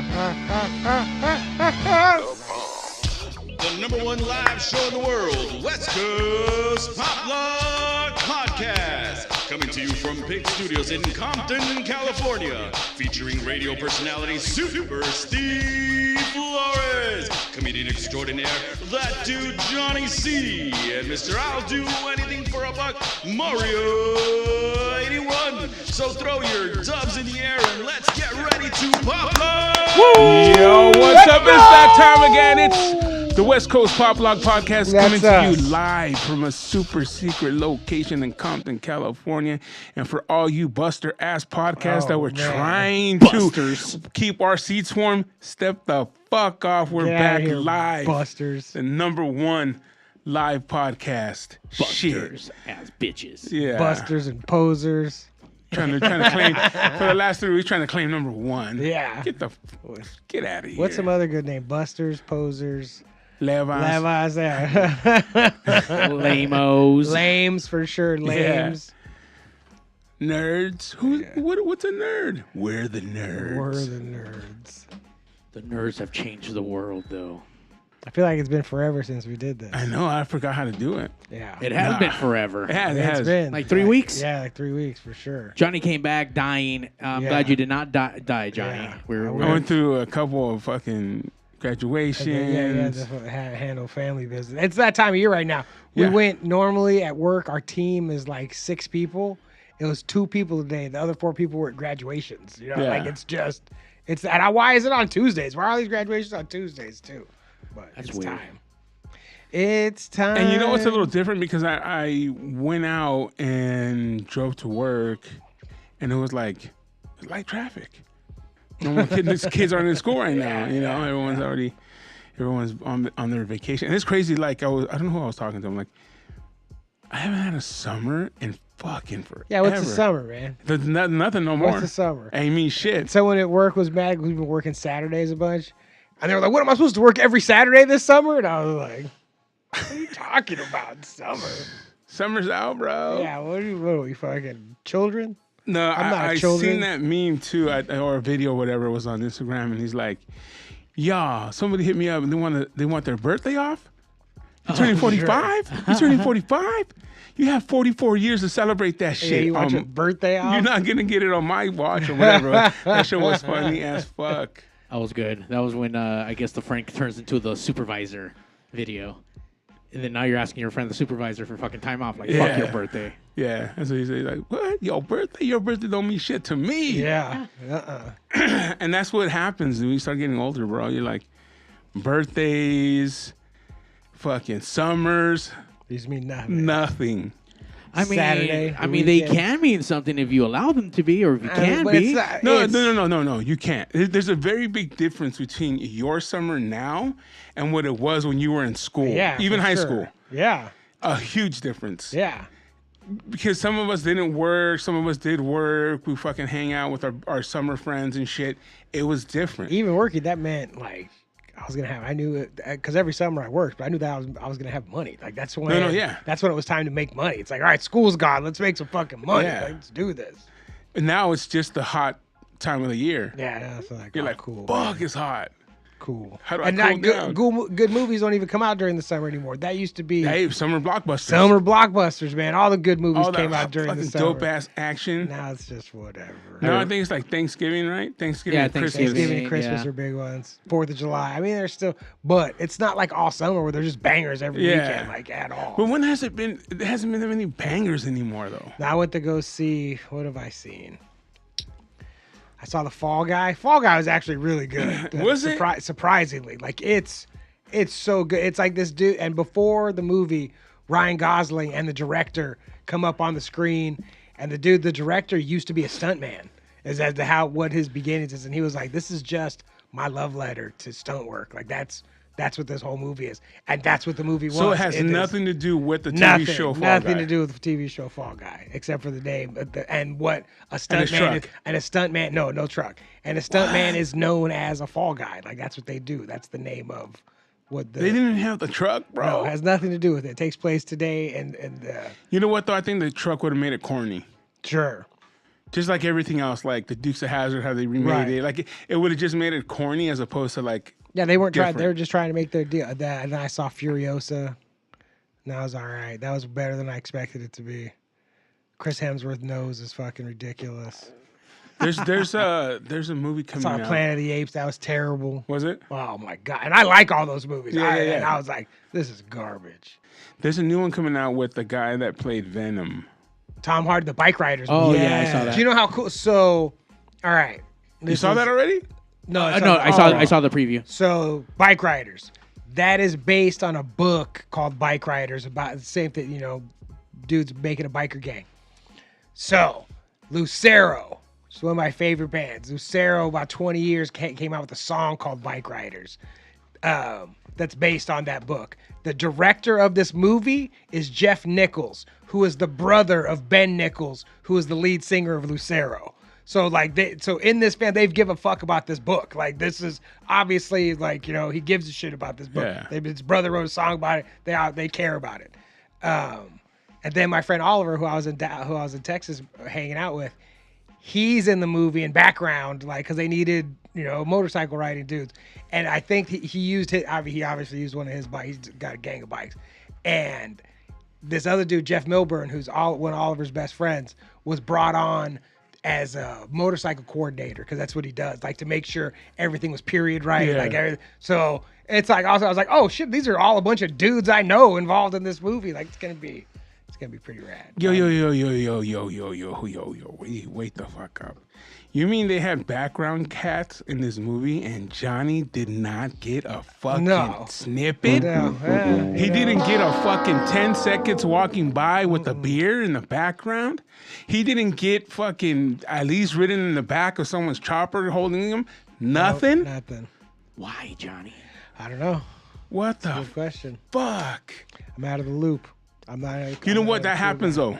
The number one live show in the world, West Coast Pop Log Podcast. Coming to you from Pink Studios in Compton, California. Featuring radio personality Super Steve Flores. Comedian extraordinaire, that dude Johnny C. And Mr. I'll Do Anything for a Buck, Mario 81. So throw your dubs in the air and let's get ready to pop log. Yo, what's up? It's that time again. It's the West Coast Pop Log Podcast coming to you live from a super secret location in Compton, California. And for all you buster ass podcasts that were trying to keep our seats warm, step the fuck off. We're back live. Busters. The number one live podcast. Busters as bitches. Yeah. Busters and posers. Trying to claim for the last 3 weeks, trying to claim number one. Yeah. Get out of here. What's some other good name? Busters, posers, Levi's. Lamos. Lames for sure. Lames. Nerds. What's a nerd? We're the nerds. We're the nerds. The nerds have changed the world, though. I feel like it's been forever since we did this. I know. I forgot how to do it. Yeah. It has been forever. It has. It's been. Like 3 weeks? Yeah, like 3 weeks for sure. Johnny came back dying. I'm glad you did not die, Johnny. Yeah. We're I went through a couple of fucking graduations. Yeah, just handle family business. It's that time of year right now. We went normally at work. Our team is like 6 people. It was 2 people today. The other 4 people were at graduations. You know, like why is it on Tuesdays? Why are all these graduations on Tuesdays too? But That's it's weird. time. It's time. And you know what's a little different? Because I went out and drove to work, and it was like traffic. No more kids aren't in school right now. You know, everyone's on their vacation. And it's crazy. Like I don't know who I was talking to. I'm like, I haven't had a summer in fucking forever. Yeah, what's the summer, man? There's nothing no more. What's the summer? Ain't mean shit. Someone at work was mad. We've been working Saturdays a bunch. And they were like, what am I supposed to work every Saturday this summer? And I was like, what are you talking about, summer? Summer's out, bro. Yeah, what are we fucking children? No, I'm not I children. seen that meme too, or a video, whatever was on Instagram, and he's like, "Yeah, somebody hit me up and they want their birthday off. You turning 45? You turning 45? You have 44 years to celebrate that shit. Yeah, you want your birthday off? You're not gonna get it on my watch or whatever." That shit was funny as fuck. That was good. That was when I guess the Frank turns into the supervisor video. And then now you're asking your friend the supervisor for fucking time off. Like, fuck your birthday. Yeah. And so he's like, what? Your birthday don't mean shit to me. Yeah. And that's what happens when you start getting older, bro. You're like, birthdays, fucking summers. These mean nothing. Nothing. I mean, Saturday, they can mean something if you allow them to be, or if you can but be. No. You can't. There's a very big difference between your summer now and what it was when you were in school, even high school. Yeah. A huge difference. Yeah. Because some of us didn't work, some of us did work. We fucking hang out with our summer friends and shit. It was different. Even working, that meant like I knew it because every summer I worked, but I knew that I was gonna have money. Like that's when that's when it was time to make money. It's like, all right, school's gone, let's make some fucking money. Yeah. Like, let's do this. And now it's just the hot time of the year. Yeah, it's like, You're like, cool. fuck, Man. it's hot. Cool. How do I and cool down? Good movies don't even come out during the summer anymore. That used to be Summer blockbusters. summer blockbusters, man. All the good movies came out during the summer. Dope ass action. Now it's just whatever. No, I think it's like Thanksgiving, right? Thanksgiving, and Christmas. Thanksgiving and Christmas are big ones. 4th of July. I mean, there's still, but it's not like all summer where there's just bangers every weekend, like at all. But when has it been? There hasn't been that many bangers anymore, though. Now I went to go see. What have I seen? I saw the Fall Guy. Fall Guy was actually really good. Was it? Surprisingly, like it's so good. It's like this dude, and before the movie, Ryan Gosling and the director come up on the screen, and the director used to be a stuntman, as to what his beginnings is, and he was like, "This is just my love letter to stunt work." Like that's what this whole movie is, and that's what the movie was. So it has nothing to do with the TV show Fall Guy. Nothing to do with the TV show Fall Guy, except for the name and what a stuntman is. And a stuntman, no truck. And a stuntman is known as a Fall Guy. Like that's what they do. That's the name of what the. They didn't have the truck, bro. No, it has nothing to do with it. It takes place today, and you know what though? I think the truck would have made it corny. Sure. Just like everything else, like the Dukes of Hazzard, how they remade Right. it. Like it would have just made it corny as opposed to like. Yeah, they weren't trying. Different. They were just trying to make their deal. And then I saw Furiosa. And that was all right. That was better than I expected it to be. Chris Hemsworth nose is fucking ridiculous. There's a movie I coming saw out. Planet of the Apes. That was terrible. Was it? Oh my god! And I like all those movies. Yeah, yeah, And yeah. I was like, this is garbage. There's a new one coming out with the guy that played Venom. Tom Hardy, the bike riders. Oh, movie. yeah, I saw that. Do you know how cool? So, all right. You saw that already? No, No, I saw the preview. So, Bike Riders. That is based on a book called Bike Riders about the same thing, dudes making a biker gang. So, Lucero is one of my favorite bands. Lucero, about 20 years, came out with a song called Bike Riders that's based on that book. The director of this movie is Jeff Nichols, who is the brother of Ben Nichols, who is the lead singer of Lucero. So in this band, they've give a fuck about this book. Like, this is obviously he gives a shit about this book. Yeah. His brother wrote a song about it. They care about it. And then my friend Oliver, who I was in Texas hanging out with, he's in the movie in background, like, because they needed motorcycle riding dudes. And I think he used he obviously used one of his bikes. He's got a gang of bikes, and this other dude, Jeff Milburn, who's one of Oliver's best friends, was brought on as a motorcycle coordinator, because that's what he does, like, to make sure everything was period right. Yeah. Like everything. So it's like, also I was like, oh shit, these are all a bunch of dudes I know involved in this movie. Like, it's gonna be pretty rad. Yo, wait the fuck up. You mean they had background cats in this movie and Johnny did not get a fucking snippet? No. He didn't get a fucking 10 seconds walking by with a beer in the background? He didn't get fucking at least ridden in the back of someone's chopper holding him? Nothing? Nothing. Why, Johnny? I don't know. What the Good question. fuck? I'm out of the loop. I'm not. You know what? That happens though.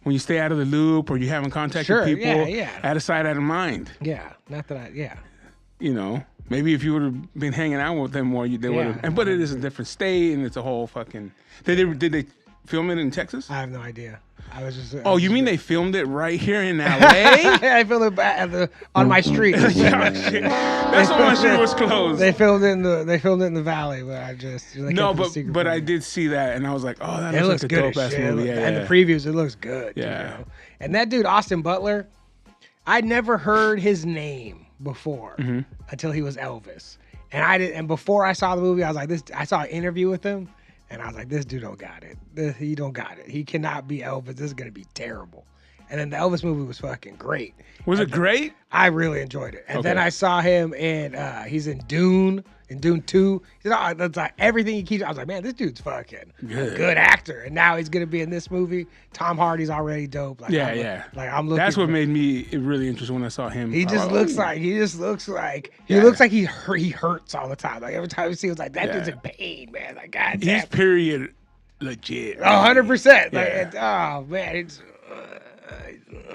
When you stay out of the loop or you haven't contacted Sure, people, yeah. out of sight, out of mind. Yeah, not that Maybe if you would have been hanging out with them more, they would have. Yeah. But it is a different state, and it's a whole fucking. Did they film it in Texas? I have no idea. I was just. Oh, you mean they filmed it right here in LA? I filmed it on my street. That's why my street was closed. They filmed it in the valley, but I just No, but I did see that, and I was like, oh, that It looks looks like a good dope as ass shit. movie. Yeah, And yeah. the previews, it looks good. Yeah. And that dude Austin Butler, I'd never heard his name before Mm-hmm. until he was Elvis, and I did. And before I saw the movie, I was like, this. I saw an interview with him, and I was like, this dude don't got it. He don't got it. He cannot be Elvis. This is gonna be terrible. And then the Elvis movie was fucking great. Was it great? I really enjoyed it. And then Okay. I saw him in he's in Dune 2. That's like everything he keeps. I was like, man, this dude's fucking a good actor. And now he's gonna be in this movie. Tom Hardy's already dope. Like, Yeah. I'm looking. That's what made me really interested when I saw him. He just Oh, looks like he Yeah. looks like he hurts all the time. Like every time you see him, it's like that Yeah. dude's in pain, man. Like, God he's damn. period legit. 100%. Like, Yeah. oh man,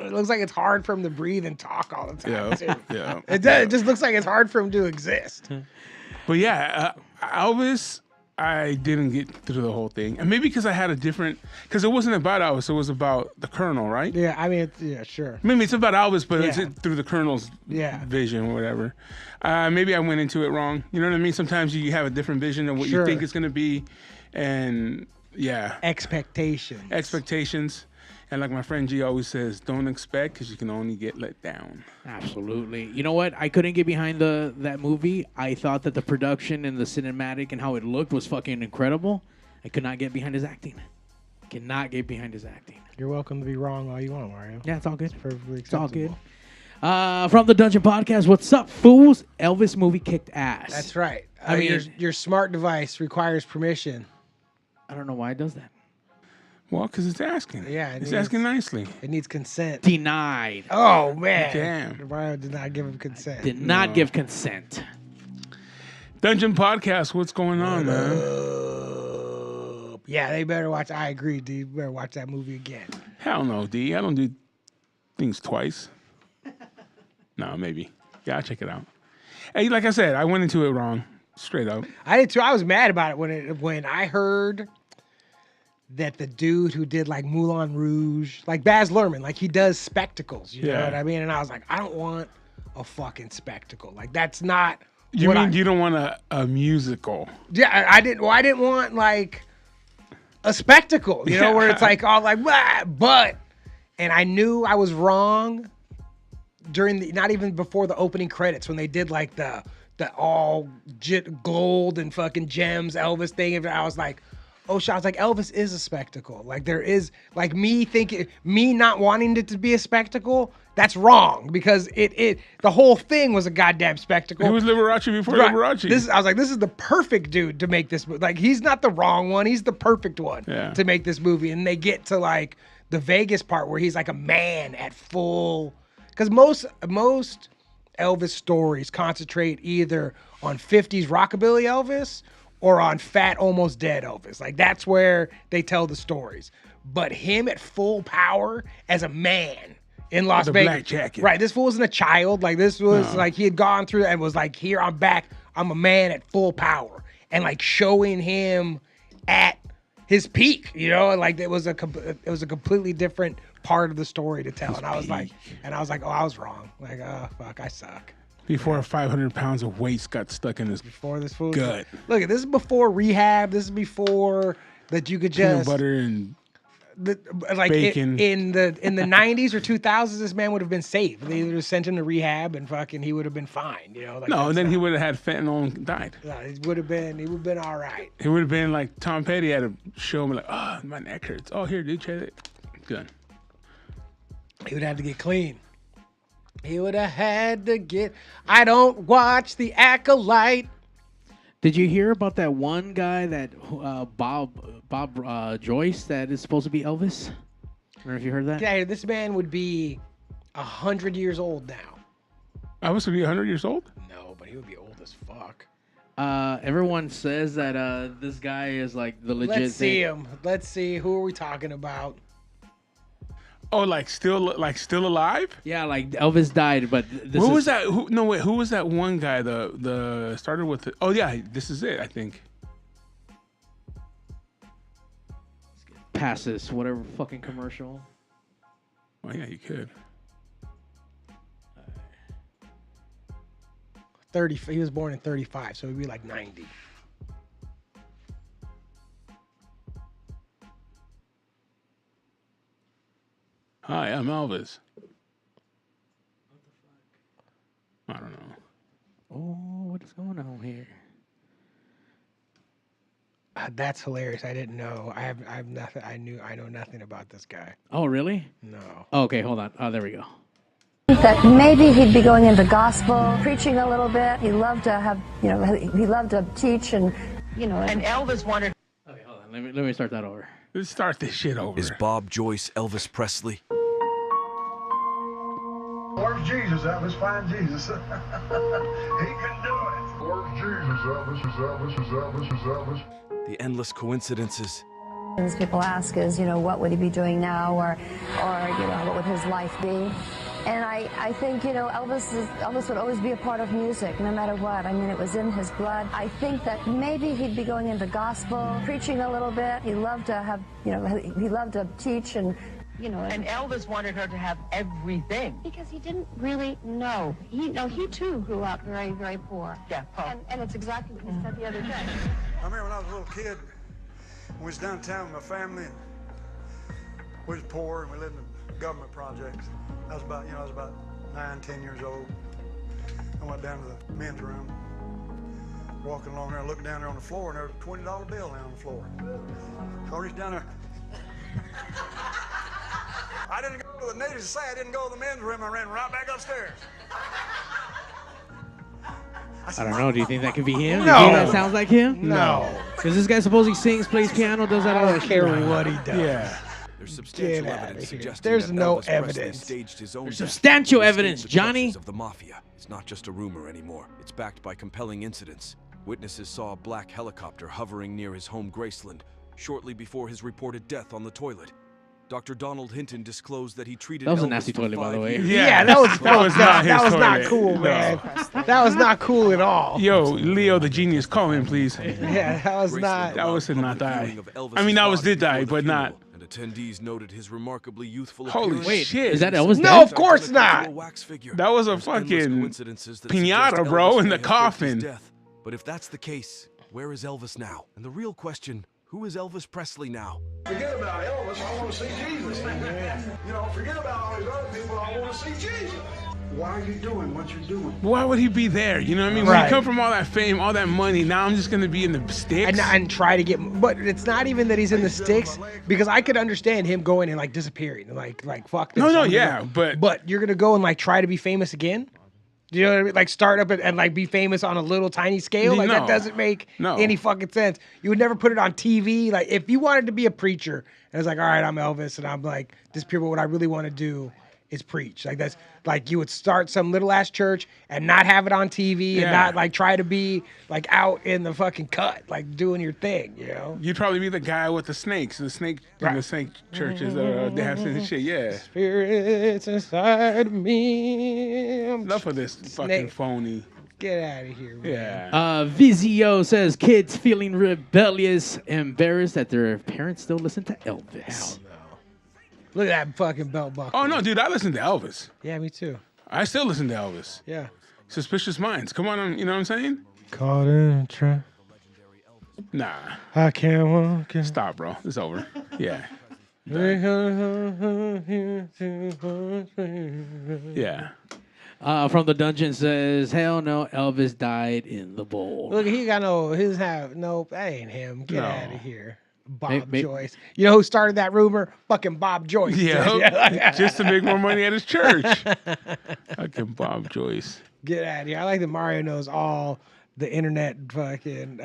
it looks like it's hard for him to breathe and talk all the time. Yeah, Too. yeah. It just looks like it's hard for him to exist. But yeah, Elvis, I didn't get through the whole thing, and maybe because I had because it wasn't about Elvis, it was about the Colonel, right? Yeah, I mean, sure. Maybe it's about Elvis, but it's Yeah. through the Colonel's Yeah. vision or whatever. Maybe I went into it wrong. You know what I mean? Sometimes you have a different vision of what Sure. you think it's going to be, and Expectations. expectations. And like my friend G always says, don't expect because you can only get let down. Absolutely. You know what? I couldn't get behind that movie. I thought that the production and the cinematic and how it looked was fucking incredible. I could not get behind his acting. Cannot get behind his acting. You're welcome to be wrong all you want, Mario. Yeah, it's all good. Perfectly It's all good. acceptable. From the Dungeon Podcast, what's up, fools? Elvis movie kicked ass. That's right. I mean- your smart device requires permission. I don't know why it does that. Well, because it's asking. Yeah, it it's is. asking nicely. It needs consent. Denied. Oh man. Damn. Mario did not give him consent. Did not give consent. Dungeon Podcast, what's going on, man? Yeah, they better watch. I agree, D. You better watch that movie again. Hell no, D. I don't do things twice. No, maybe. Yeah, I'll check it out. Hey, like I said, I went into it wrong. Straight up. I did too. I was mad about it when I heard that the dude who did like Moulin Rouge, like Baz Luhrmann, like he does spectacles. You know what I mean? And I was like, I don't want a fucking spectacle. Like that's not. You mean you don't want a musical? Yeah, I didn't. Well, I didn't want like a spectacle. You know, where it's like all like, "Wah," but, and I knew I was wrong during the not even before the opening credits when they did like the all gold and fucking gems Elvis thing. And I was like, oh shit, I was like, Elvis is a spectacle. Like there is like me not wanting it to be a spectacle. That's wrong because the whole thing was a goddamn spectacle. He was Liberace before Liberace. I was like, this is the perfect dude to make this movie. Like he's not the wrong one. He's the perfect one to make this movie. And they get to like the Vegas part where he's like a man at full. Because most Elvis stories concentrate either on 50s rockabilly Elvis or on fat, almost dead Elvis. Like that's where they tell the stories. But him at full power as a man in Las Vegas. Black jacket. Right. This fool wasn't a child. Like this was like he had gone through and was like, here, I'm back. I'm a man at full power. And like showing him at his peak, you know, like it was a completely different part of the story to tell. And I was like, oh, I was wrong. Like, oh fuck, I suck. Before 500 pounds of waste got stuck in his Before this fool. gut. Look, this is before rehab. This is before that you could Peanut just butter and like bacon. in the 90s or 2000s, this man would have been safe. They would have sent him to rehab and fucking he would have been fine. You know. Like no, and then he would have had fentanyl and died. No, he would have been all right. He would have been like Tom Petty had to show him like, oh, my neck hurts. Oh, here, dude, check it. Good. He would have to get clean. He would have had to get. I don't watch The Acolyte. Did you hear about that one guy that Bob Joyce that is supposed to be Elvis? I don't know if you heard that. Yeah, this man would be 100 years old now. I was to be 100 years old? No, but he would be old as fuck. Everyone says that this guy is like the legit. Let's see him. Let's see. Who are we talking about? Oh, like still alive? Yeah, like Elvis died, but Who was that? Who was that one guy? The started with the, oh yeah, this is it, I think. Pass this, whatever fucking commercial. Oh yeah, you could. 30. He was born in 35, so he'd be like 90. Hi, I'm Elvis. I don't know. Oh, what is going on here? That's hilarious. I didn't know. I have nothing. I know nothing about this guy. Oh, really? No. Oh, okay, hold on. Oh, there we go. That maybe he'd be going into gospel, preaching a little bit. He loved to have, he loved to teach and, And Elvis wanted. Okay, hold on. Let me start that over. Let's start this shit over. Is Bob Joyce Elvis Presley? Where's Jesus, Elvis? Find Jesus. He can do it. Where's Jesus, Elvis? The endless coincidences. as people ask is, what would he be doing now, or what would his life be? And I think, Elvis would always be a part of music, no matter what. I mean, it was in his blood. I think that maybe he'd be going into gospel, preaching a little bit. He loved to have, he loved to teach and, And Elvis wanted her to have everything. Because he didn't really know. He too grew up very, very poor. Yeah, and it's exactly what he said the other day. I remember when I was a little kid, we was downtown with my family, and we was poor, and we lived in government projects. I was about 9, 10 years old. I went down to the men's room, walking along there, looked down there on the floor, and there was a $20 bill down on the floor. So I reached down there. I didn't go to the needless to say, I didn't go to the men's room. I ran right back upstairs. I don't know. Do you think that could be him? No. Do you think that sounds like him? No. Because this guy supposedly sings, plays piano, does that all I that don't shit. care what he does. Yeah. There's substantial Get outta evidence here. suggesting There's that no Elvis Presley evidence. staged his own There's death substantial to escape evidence, the Johnny. clutches of the mafia. It's not just a rumor anymore. It's backed by compelling incidents. Witnesses saw a black helicopter hovering near his home Graceland shortly before his reported death on the toilet. Dr. Donald Hinton disclosed that he treated That was a Elvis nasty for toilet, by 5 the way. years. Yeah, that was that was not his that was not toilet. cool, No. man. That was not cool at all. Yo, Leo the genius, call in, please. Yeah, that was not. That was did not Public die. viewing of Elvis's I mean, that was body did die, before the but not. funeral, and attendees noted his remarkably youthful Holy appearance. Wait, shit! is that Elvis No, dead? of course not. Wax figure. That was a There's endless fucking coincidences that piñata, suggest bro, Elvis in may the have faked his coffin. death. But if that's the case, where is Elvis now? And the real question, who is Elvis Presley now? Forget about Elvis, I want to see Jesus. You know, forget about all these other people, I want to see Jesus. Why are you doing what you're doing? Why would he be there? You know what I mean? When Right. you come from all that fame, all that money, now I'm just gonna be in the sticks. And try to get, but it's not even that he's in the sticks, because I could understand him going and like disappearing, and like fuck this. No, I'm gonna yeah, go. But you're gonna go and like try to be famous again. Do you know what I mean? Like start up and like be famous on a little tiny scale. Like that No. doesn't make No. any fucking sense. You would never put it on TV. Like if you wanted to be a preacher and it's like, all right, I'm Elvis and I'm like this people, what I really want to do is preach. Like that's like you would start some little ass church and not have it on TV and Yeah. not like try to be like out in the fucking cut, like doing your thing, you know? You'd probably be the guy with the snakes, the snake churches. They have this shit. Yeah. Spirits inside me. Enough of this fucking phony. Get out of here, man. Yeah. Vizio says kids feeling rebellious, embarrassed that their parents still listen to Elvis. Look at that fucking belt buckle. Oh no, dude, I listen to Elvis. Yeah, me too. I still listen to Elvis. Yeah. Suspicious Minds. Come on, you know what I'm saying? Caught in a trap. Nah. I can't walk in. Stop, bro. It's over. Yeah. Yeah. From the dungeon says, hell no, Elvis died in the bowl. Look, he got nope, that ain't him. Get No. out of here. Bob Maybe- Joyce. You know who started that rumor? Fucking Bob Joyce. Yeah. Just to make more money at his church. Fucking Bob Joyce. Get out of here. I like that Mario knows all the internet fucking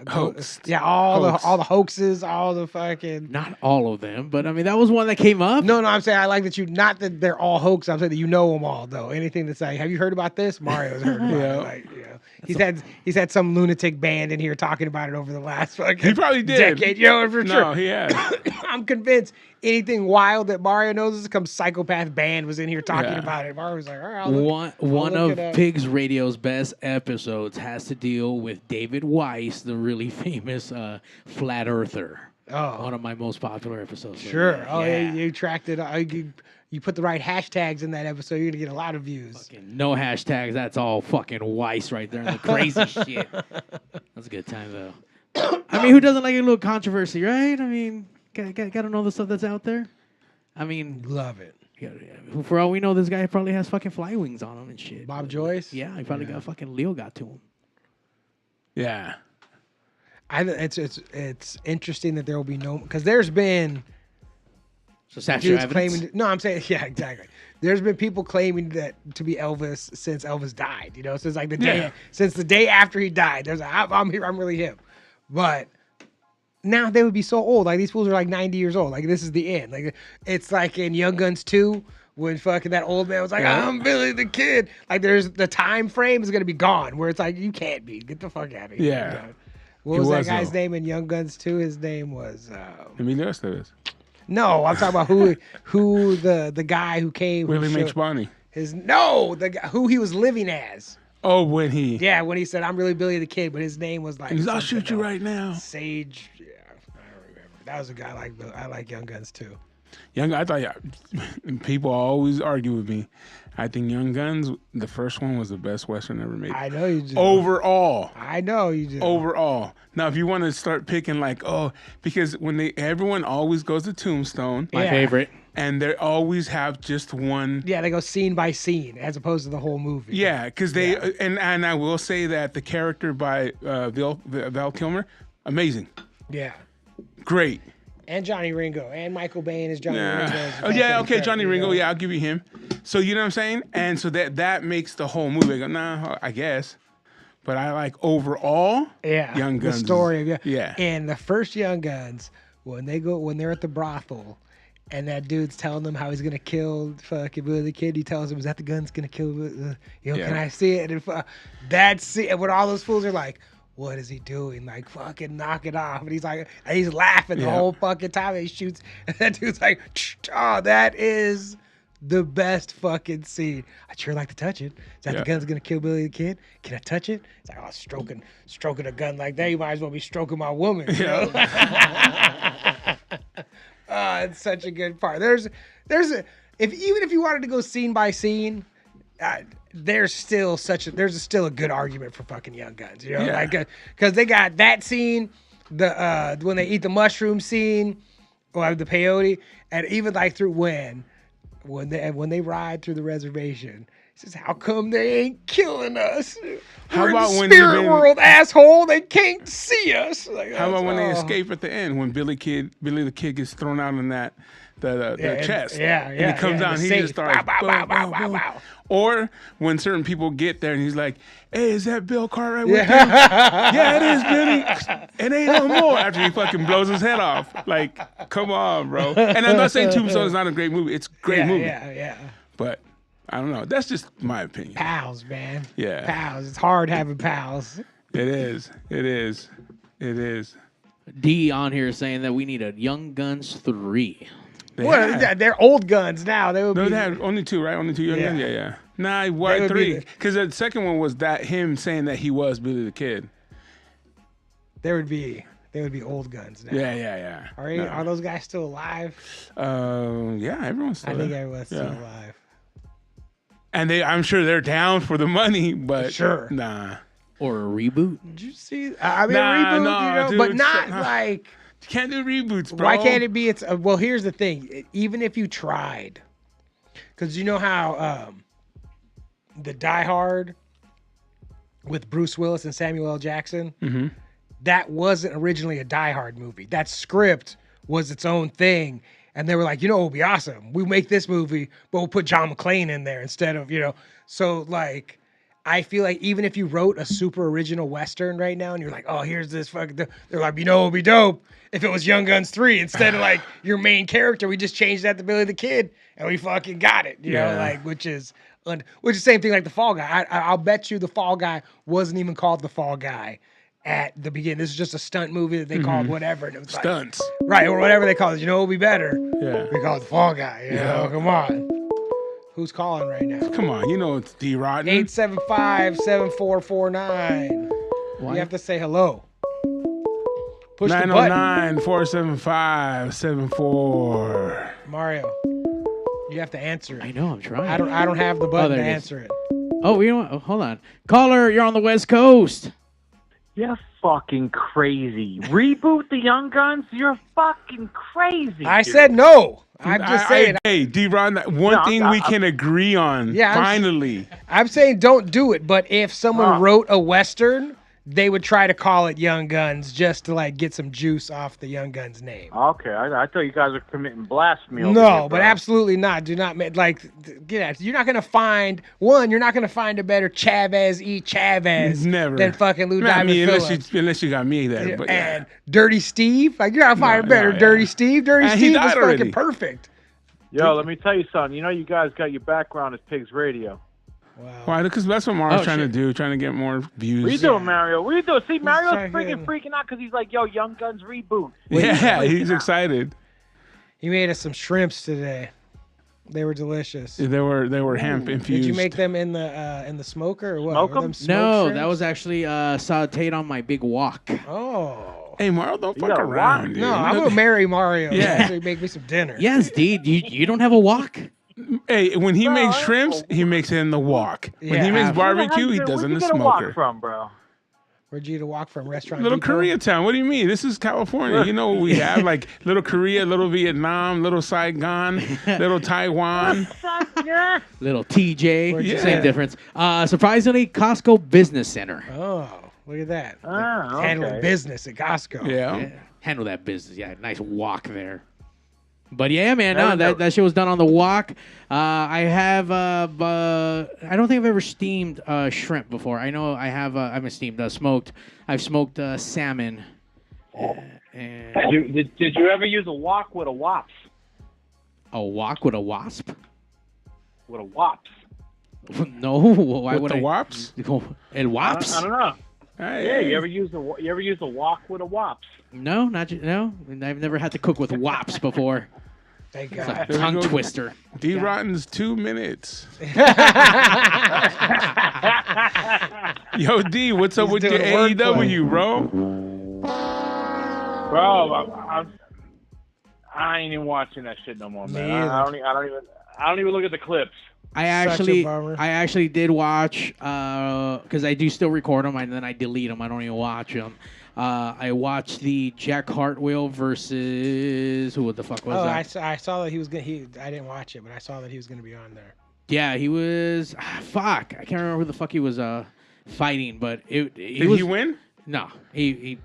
Hoax. Yeah, all Hoax. the hoaxes, all the fucking. Not all of them, but I mean, that was one that came up. No, I'm saying I like that not that they're all hoax. I'm saying that you know them all though. Anything that's like, have you heard about this? Mario's heard about Yeah. it. Like, you know, he's had some lunatic band in here talking about it over the last fucking. He probably did. Decade, you know, for No, sure. he has. I'm convinced anything wild that Mario knows is some psychopath band was in here talking Yeah. about it. Mario was like, all right, I'll look, One I'll look of it up. Pigs Radio's best episodes has to deal with David Weiss, the really famous flat earther. Oh. One of my most popular episodes. Sure. Oh, yeah. You tracked it. You put the right hashtags in that episode, you're gonna get a lot of views. No hashtags. That's all fucking Weiss right there. The crazy shit. That's a good time though. I mean, who doesn't like a little controversy, right? I mean, gotta know the stuff that's out there. I mean, Love it. for all we know, this guy probably has fucking fly wings on him and shit. Bob Joyce? Yeah, he probably got fucking Leo got to him. Yeah. It's interesting that there will be no, because there's been So that's your dudes evidence? claiming. No, I'm saying yeah, exactly. There's been people claiming that to be Elvis since Elvis died. You know, since like the day Yeah. since the day after he died. There's I'm here. I'm really him. But now they would be so old. Like these fools are like 90 years old. Like this is the end. Like it's like in Young Guns 2 when fucking that old man was like, I'm Billy the Kid. Like there's the time frame is gonna be gone where it's like you can't be. Get the fuck out of here. Yeah. You know? What He was that was, guy's though. name in Young Guns 2? His name was Emilio Estevez. no. I'm talking about who the guy who came. Willie who H. showed- Bonney. the guy who he was living as. Oh, when he. Yeah, when he said I'm really Billy the Kid, but his name was like. He's, I'll something shoot you else. right now. Sage. Yeah, I don't remember. That was a guy I like Young Guns too. I thought people always argue with me. I think Young Guns, the first one was the best Western ever made. I know you do. Overall. I know you do. Overall. Now, if you want to start picking because when everyone always goes to Tombstone. My Yeah. favorite. And they always have just one. Yeah, they go scene by scene as opposed to the whole movie. Yeah, because they and I will say that the character by Val Kilmer, amazing, Yeah. great. And Johnny Ringo and Michael Biehn is Johnny Ringo. as Oh yeah, fucking okay, Johnny you Ringo. know? Yeah, I'll give you him. So you know what I'm saying? And so that makes the whole movie. I go, nah, I guess. But I like overall. Yeah, Young Guns. The story of Yeah. And the first Young Guns, when they're at the brothel, and that dude's telling them how he's gonna kill fucking Billy the Kid. He tells him, "Is that the gun's gonna kill? Yeah. Can I see it?" And that's it. And when all those fools are like, what is he doing? Like, fucking knock it off. And he's like, and he's laughing the Yeah. whole fucking time he shoots. And that dude's like, oh, that is the best fucking scene. I'd sure like to touch it. Is that the gun's gonna kill Billy the Kid? Can I touch it? It's like, oh, stroking a gun like that. You might as well be stroking my woman. You know? It's such a good part. Even if you wanted to go scene by scene, there's still a good argument for fucking Young Guns, you know, like because they got that scene, the when they eat the mushroom scene, or the peyote, and even like through when they ride through the reservation. He says, "How come they ain't killing us? We're in the spirit world, asshole. They can't see us." Like, how about when they escape at the end when Billy the Kid gets thrown out in that the chest? And he comes out and he just starts bow, bow, bow. Or when certain people get there and he's like, "Hey, is that Bill Cartwright with you?" "Yeah, it is, Billy. It ain't no more." After he fucking blows his head off. Like, come on, bro. And I'm not saying Tombstone is not a great movie. It's a great movie. Yeah. But I don't know. That's just my opinion. Pals, man. Yeah. Pals. It's hard having pals. It is. D on here saying that we need a Young Guns 3. They're old guns now. They had only 2, right? Only 2 Young Guns? Yeah. Nah, why 3? Because the second one was that him saying that he was Billy the Kid. They would be old guns now. Yeah. Are those guys still alive? Yeah, everyone's still I think there. everyone's still alive. And I'm sure they're down for the money, but sure. Nah. Or a reboot? Did you see? I mean, a reboot, dude, but not like. You can't do reboots, bro. Why can't it be? Well, here's the thing. Even if you tried, because you know how the Die Hard with Bruce Willis and Samuel L. Jackson, that wasn't originally a Die Hard movie. That script was its own thing. And they were like, it would be awesome. We make this movie, but we'll put John McClane in there instead of, So, like, I feel like even if you wrote a super original Western right now and you're like, oh, here's this fucking... They're like, it would be dope if it was Young Guns 3. Instead of, like, your main character, we just changed that to Billy the Kid and we fucking got it. You know, like, which is the same thing like The Fall Guy. I'll bet you The Fall Guy wasn't even called The Fall Guy at the beginning. This is just a stunt movie that they called whatever. And it was Stunts. Like, right, or whatever they call it. It would be better. Yeah. We call it The Fall Guy. You know, come on. Who's calling right now? Come on, it's D. Rodden. 875-7449. You have to say hello. Push the button. 909-475-74. Mario, you have to answer it. I know, I'm trying. I don't have the button to answer it. Oh, you know what? Oh, hold on. Caller, you're on the West Coast. You're fucking crazy. Reboot the Young Guns? You're fucking crazy. I said no. I'm just saying. Hey, D-Ron, one thing we can agree on, finally. I'm saying don't do it, but if someone wrote a Western, they would try to call it Young Guns just to, like, get some juice off the Young Guns name. Okay, I thought you guys were committing blasphemy over No, here, but absolutely not. Do not, get out. You're not going to find, you're not going to find a better Chavez E. Chavez than fucking Lou Diamond Phillips. Unless you got me there. But and Dirty Steve. Like, you're not finding better Dirty Steve. Dirty Steve was fucking perfect. Yo, let me tell you something. You guys got your background as Pigs Radio. Wow. Why? Because that's what Mario's trying to do, trying to get more views. What are you doing, Mario? What are you doing? See, Mario's freaking out because he's like, yo, Young Guns reboot. He's excited. He made us some shrimps today. They were delicious. They were hemp infused. Did you make them in the smoker or what? Smoke them? No, that was actually sauteed on my big wok. Oh. Hey, Mario, don't fuck around, dude. No, I'm going to marry Mario. Yeah. So he make me some dinner. Yes, dude. You don't have a wok? Hey, when he makes shrimps, he makes it in the wok. When he makes barbecue, he does it in the smoker. Where'd you get a wok from, bro? Where'd you get a wok from? Restaurant Little Depot? Koreatown. What do you mean? This is California. You know what we have? Like Little Korea, Little Vietnam, Little Saigon, Little Taiwan. Little TJ. Same difference. Surprisingly, Costco Business Center. Oh, look at that. Okay. Handling business at Costco. Yeah. Handle that business. Yeah, nice wok there. But yeah, man, that shit was done on the wok. I have, I don't think I've ever steamed shrimp before. I know I have, I haven't steamed, smoked. I've smoked salmon. Did you ever use a wok with a wasp? A wok with a wasp? With a wasp? No. Why With would the wops? El wops? I don't know. Yeah, you ever use a wok with a wops? No, no. I've never had to cook with wops before. Thank It's God. like a tongue twister. D Rotten's 2 minutes. Yo, D, what's up with your AEW, bro? Bro, I ain't even watching that shit no more, man. I don't even look at the clips. I actually did watch because I do still record them and then I delete them. I don't even watch them. I watched the Jack Hartwell versus who the fuck was that? I saw that he was gonna. I didn't watch it, but I saw that he was gonna be on there. Yeah, he was. Fuck, I can't remember who the fuck he was fighting, but Did he win? No, he.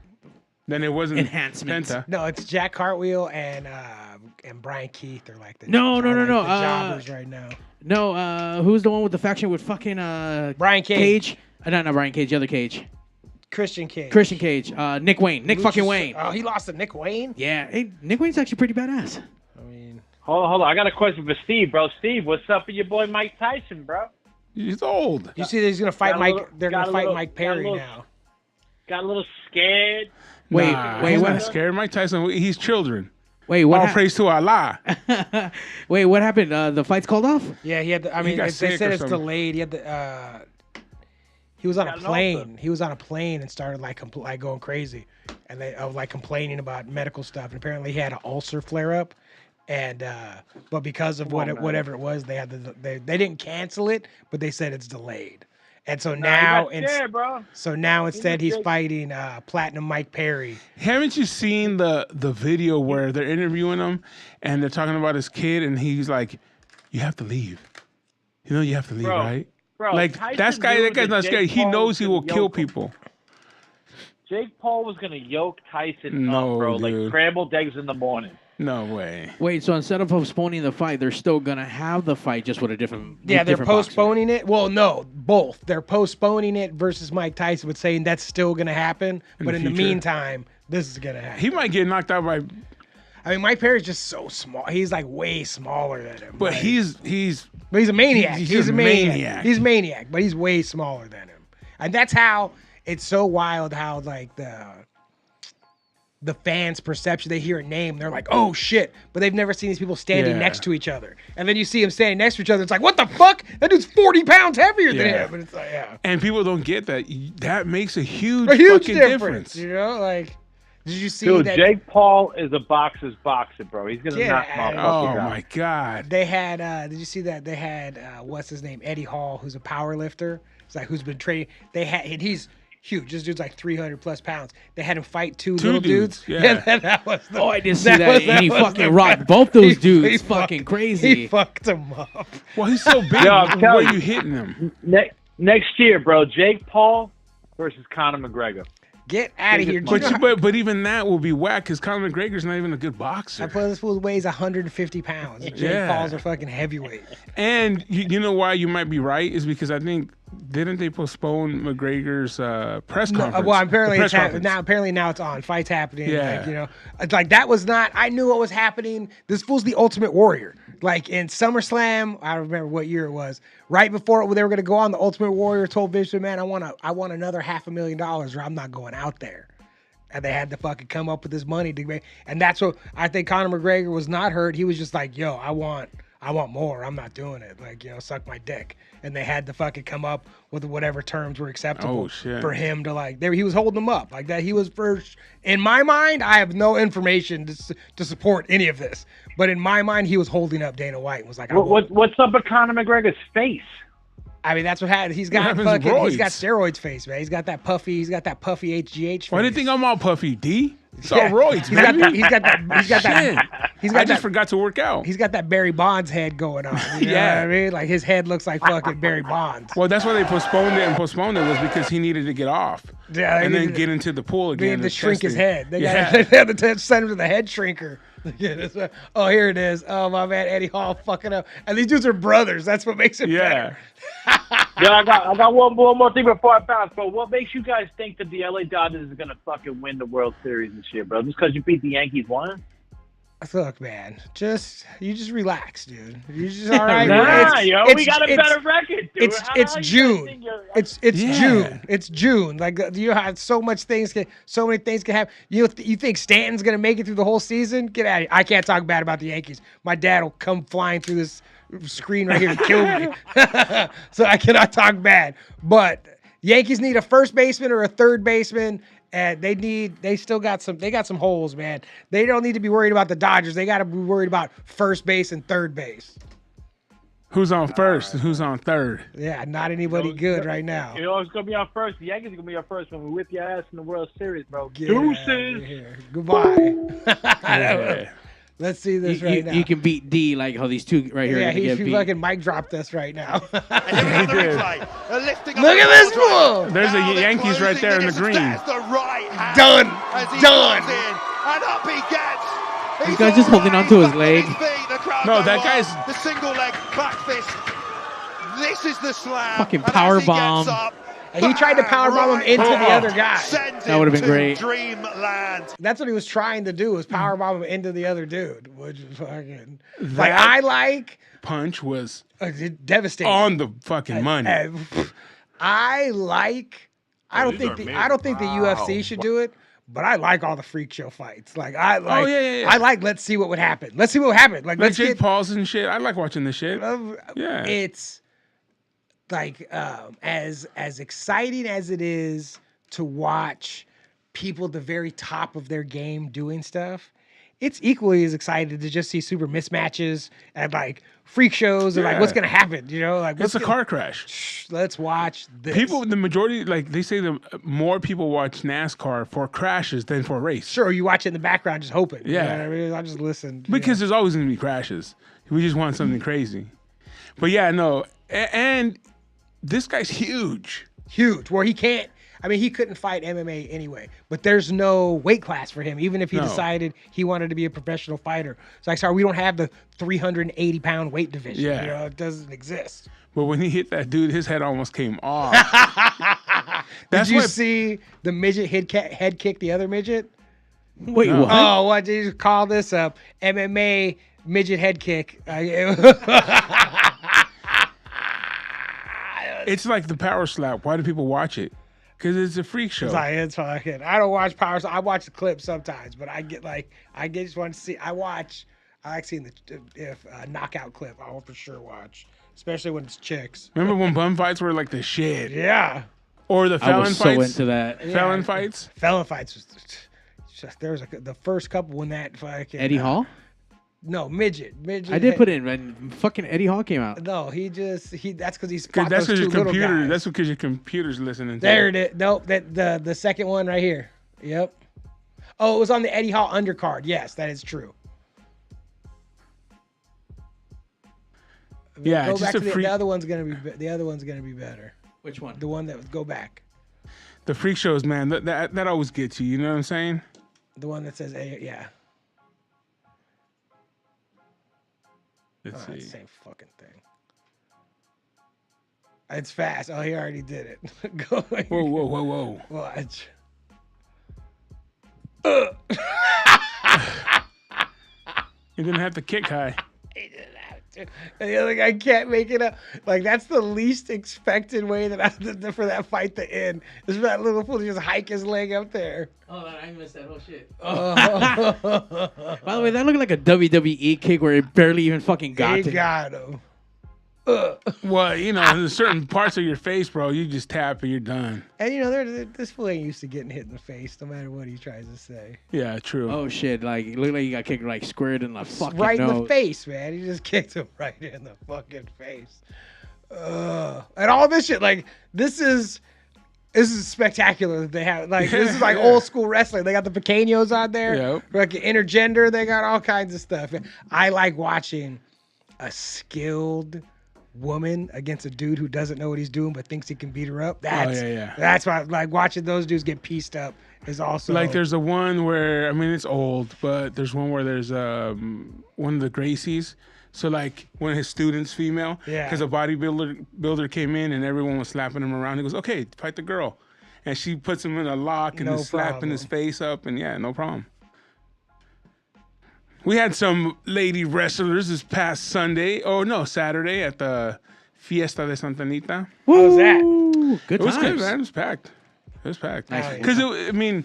Then it wasn't enhancements. Penta. No, it's Jack Cartwheel and Brian Keith are like the No. the jobbers right now. No, who's the one with the faction with fucking Brian Cage? No, not Brian Cage. The other Cage. Christian Cage. Nick Wayne. Nick fucking Wayne. Oh, he lost to Nick Wayne? Yeah. Hey, Nick Wayne's actually pretty badass. I mean... Hold on. I got a question for Steve, bro. Steve, what's up with your boy Mike Tyson, bro? He's old. You see that he's going to fight they're going to fight Mike Perry now. Got a little scared. Wait, he's not scared. Mike Tyson, he's children. Wait, what? All praise to Allah. Wait, what happened? The fight's called off? Yeah, he had. They said it's delayed. He had he was on a plane. He was on a plane and started like going crazy, and they like complaining about medical stuff. And apparently, he had an ulcer flare up, and but because of whatever it was, they had they didn't cancel it, but they said it's delayed. And so now, instead he's fighting Platinum Mike Perry. Haven't you seen the video where they're interviewing him and they're talking about his kid and he's like, "You have to leave. You know you have to leave, right?" Bro, like that guy's not scared. He knows he will kill people. Jake Paul was gonna yoke Tyson up, bro, dude. like scrambled eggs in the morning. No way. Wait, so instead of postponing the fight, they're still gonna have the fight just with a different. Yeah, they're different postponing it. Well, no, both. They're postponing it versus Mike Tyson, but saying that's still gonna happen. But in the meantime, this is gonna happen. He might get knocked out by. I mean, Mike Perry's just so small. He's like way smaller than him. But like, he's a maniac. He's a maniac. He's a maniac, but he's way smaller than him. And that's how it's so wild how like the fans' perception, they hear a name, they're like, "Oh shit!" But they've never seen these people standing next to each other. And then you see them standing next to each other. It's like, what the fuck? That dude's 40 pounds heavier than him. But it's like, and people don't get that. That makes a huge fucking difference. You know, like, did you see Dude, that? Jake Paul is a boxer's boxer, bro. He's gonna knock motherfuckers out. Oh my god! They had. Did you see that? They had what's his name? Eddie Hall, who's a power lifter. It's like who's been training. They had. And he's huge. This dude's like 300 plus pounds. They had him fight two little dudes. Yeah. And that was I didn't see that. And he fucking rocked both those dudes. He fucking crazy. He fucked him up. Well, he's so big. Where are you hitting him? Next year, bro. Jake Paul versus Conor McGregor. Get out of here. But even that will be whack because Conor McGregor's not even a good boxer. This fool weighs 150 pounds. Jake Paul's a fucking heavyweight. And you know why you might be right is because I think didn't they postpone McGregor's press conference? Well, apparently it's now. Apparently now it's on. Fight's happening. Yeah. Like, you know, it's like that was not. I knew what was happening. This fool's the Ultimate Warrior. Like in SummerSlam, I don't remember what year it was. Right before they were going to go on, the Ultimate Warrior told Vince McMahon, I want another $500,000 or I'm not going out there. And they had to fucking come up with this money to make. And that's what I think Conor McGregor was not hurt. He was just like, yo, I want more. I'm not doing it. Like, you know, suck my dick. And they had to fucking come up with whatever terms were acceptable for him to like. He was holding them up like that. He was first. In my mind, I have no information to support any of this. But in my mind, he was holding up Dana White and was like, "What's up with Conor McGregor's face?" I mean, that's what happened. He's got steroids face, man. He's got that puffy HGH face. Why do you think I'm all puffy, D? It's all roids, he's got that. I just forgot to work out. He's got that Barry Bonds head going on. You know what I mean? Like his head looks like fucking Barry Bonds. Well, that's why they postponed it was because he needed to get off. Yeah, and then get into the pool again. They had to shrink his head. They had to send him to the head shrinker. Oh, here it is. Oh, my man, Eddie Hall fucking up. And these dudes are brothers. That's what makes it better. Yeah, I got one more thing before I pass, bro. What makes you guys think that the LA Dodgers is gonna fucking win the World Series this year, bro? Just because you beat the Yankees once? Look, man, you just relax, dude. You just all right. We got a better record, dude. It's June. It's June. It's June. Like you have so many things can happen. You think Stanton's gonna make it through the whole season? Get out of here. I can't talk bad about the Yankees. My dad will come flying through this screen right here to kill me. So I cannot talk bad. But Yankees need a first baseman or a third baseman. And they still got some holes, man. They don't need to be worried about the Dodgers. They got to be worried about first base and third base. Who's on first and who's on third? Yeah, not anybody good right now. You know who's gonna be on first? The Yankees are gonna be on first when we whip your ass in the World Series, bro. Get Deuces. Goodbye. Let's see this right now. You can beat D like how these two right here. Yeah, he fucking mic dropped us right now. Look at this fool. There's the Yankees right there in the green. Done. And up he gets. This guy's just holding on to his leg. No, that guy's the single leg back fist. This is the slam. Fucking power bomb. And he tried to powerbomb him into the other guy. That would have been great. Dreamland. That's what he was trying to do, was powerbomb him into the other dude, which is fucking punch was devastating on the fucking money. I don't think the UFC should do it, but I like all the freak show fights. Like I like let's see what would happen. Let's see what would happen. Like let's Jake Paul's and shit. I like watching this shit. Yeah. It's like as exciting as it is to watch people at the very top of their game doing stuff, it's equally as excited to just see super mismatches and like freak shows and like what's gonna happen, you know? Like it's a car crash. Let's watch this. The majority, like they say, the more people watch NASCAR for crashes than for a race. Sure, you watch it in the background just hoping. Yeah, you know what I mean? I just listen because there's always gonna be crashes. We just want something crazy. But yeah, no, and this guy's huge. Where he couldn't fight MMA anyway, but there's no weight class for him, even if he decided he wanted to be a professional fighter. It's like, sorry, we don't have the 380-pound weight division. Yeah. You know, it doesn't exist. But when he hit that dude, his head almost came off. Did you see the midget head kick the other midget? Wait, what? Oh, what did you call this up? MMA midget head kick. It's like the power slap. Why do people watch it? Because it's a freak show. It's fucking. I don't watch power slap. I watch the clips sometimes, but I just want to see. I like seeing the knockout clip. I'll for sure watch, especially when it's chicks. Remember when bum fights were like the shit? Yeah. Or the felon fights. I was so into that. Felon fights. Felon fights was there was the first couple when that fucking Eddie Hall. No, midget. I did put it in when fucking Eddie Hall came out. No, that's because he's that's because your computer. That's because your computer's listening. There it is. Nope, the second one right here. Yep. Oh, it was on the Eddie Hall undercard. Yes, that is true. Yeah, go just back to the other one's gonna be. The other one's gonna be better. Which one? The one that would go back. The freak shows, man. That always gets you. You know what I'm saying? The one that says, yeah. Let's see. It's the same fucking thing. It's fast. Oh, he already did it. Go. Whoa. Watch. He didn't have to kick high. He didn't have to. And the other guy can't make it up. Like, that's the least expected way for that fight to end. Is for that little fool to just hike his leg up there. Oh, I missed that whole shit. By the way, that looked like a WWE kick where it barely even fucking got to him. He got him. Well, there's certain parts of your face, bro, you just tap and you're done. And this fool ain't used to getting hit in the face, no matter what he tries to say. Yeah, true. Oh shit! Like it looked like he got kicked like squared in the fucking right nose. in the face, man. He just kicked him right in the fucking face. And all this shit, like this is spectacular that they have. Like this is like old school wrestling. They got the Pequeños on there. Yep. Like intergender. They got all kinds of stuff. I like watching a skilled woman against a dude who doesn't know what he's doing but thinks he can beat her up. That's why, like, watching those dudes get pieced up is also like there's a one where it's old, but there's one where there's one of the Gracies. So like one of his students, female, because a bodybuilder came in and everyone was slapping him around. He goes, "Okay, fight the girl," and she puts him in a lock and is slapping his face up, and no problem. We had some lady wrestlers this past Sunday. Oh no, Saturday at the Fiesta de Santa Anita. How was that? Good It was times. good, man. It was packed. It was packed. Nice. Because I mean,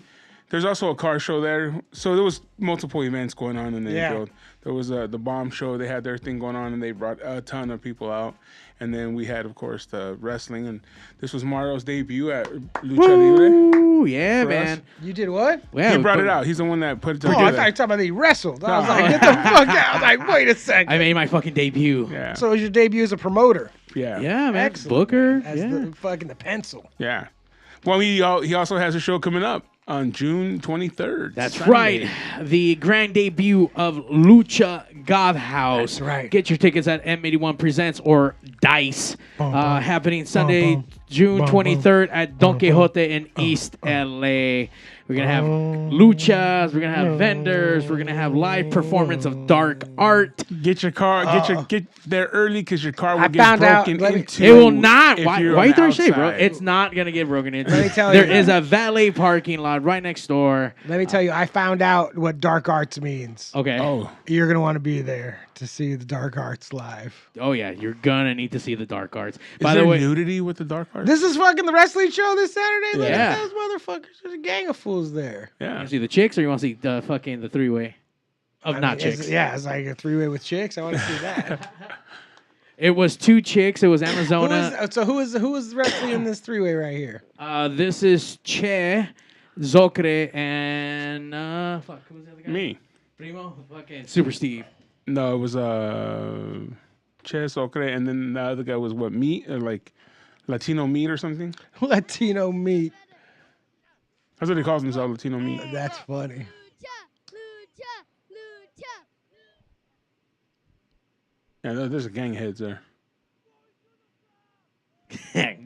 there's also a car show there, so there was multiple events going on in the infield. There was the bomb show. They had their thing going on, and they brought a ton of people out. And then we had, of course, the wrestling, and this was Mario's debut at Lucha Libre. Ooh, yeah, for man. You did what? Yeah, He brought it out. He's the one that put it Oh, together. I thought you were talking about that he wrestled. I was like, get the fuck out. I was like, wait a second. I made my fucking debut. Yeah. So it was your debut as a promoter. Yeah. Yeah, man. Excellent. Booker. As Yeah. the fucking the pencil. Yeah. Well, he also has a show coming up on June 23rd. That's Sunday. right. The grand debut of Lucha God House. That's right. Get your tickets at M81 Presents or Dice. Happening Sunday, June 23rd at Don Quixote in East LA. We're going to have luchas. We're going to have vendors. We're going to have live performance of dark art. Get your car. Get there early because your car will I get found out- broken let me- into. It will not. if Why you're you on throwing the shade, bro? outside. It's not going to get broken into. Let me tell There you. is a valet parking lot right next door. Let me tell you, I found out what dark arts means. Okay. Oh, You're going to want to be there to see the dark arts live. Oh, yeah. You're going to need to see the dark arts. is By there the way, nudity with the dark art? This is fucking the wrestling show this Saturday? Look Yeah. at those motherfuckers. There's a gang of fools there. you Yeah. want to see the chicks or you want to see the fucking the three-way of I not mean, chicks? it's like a three-way with chicks. I want to see that. It was two chicks. It was Amazona. who is wrestling in this three-way right here? This is Che, Zocre, and fuck, who was the other guy? Me. Primo, fucking Super Steve. No, it was Ches Ocre, and then the other guy was what, meat or like Latino meat or something. Latino meat. That's what he calls himself, Latino meat. That's funny. Yeah, there's a gang of heads there.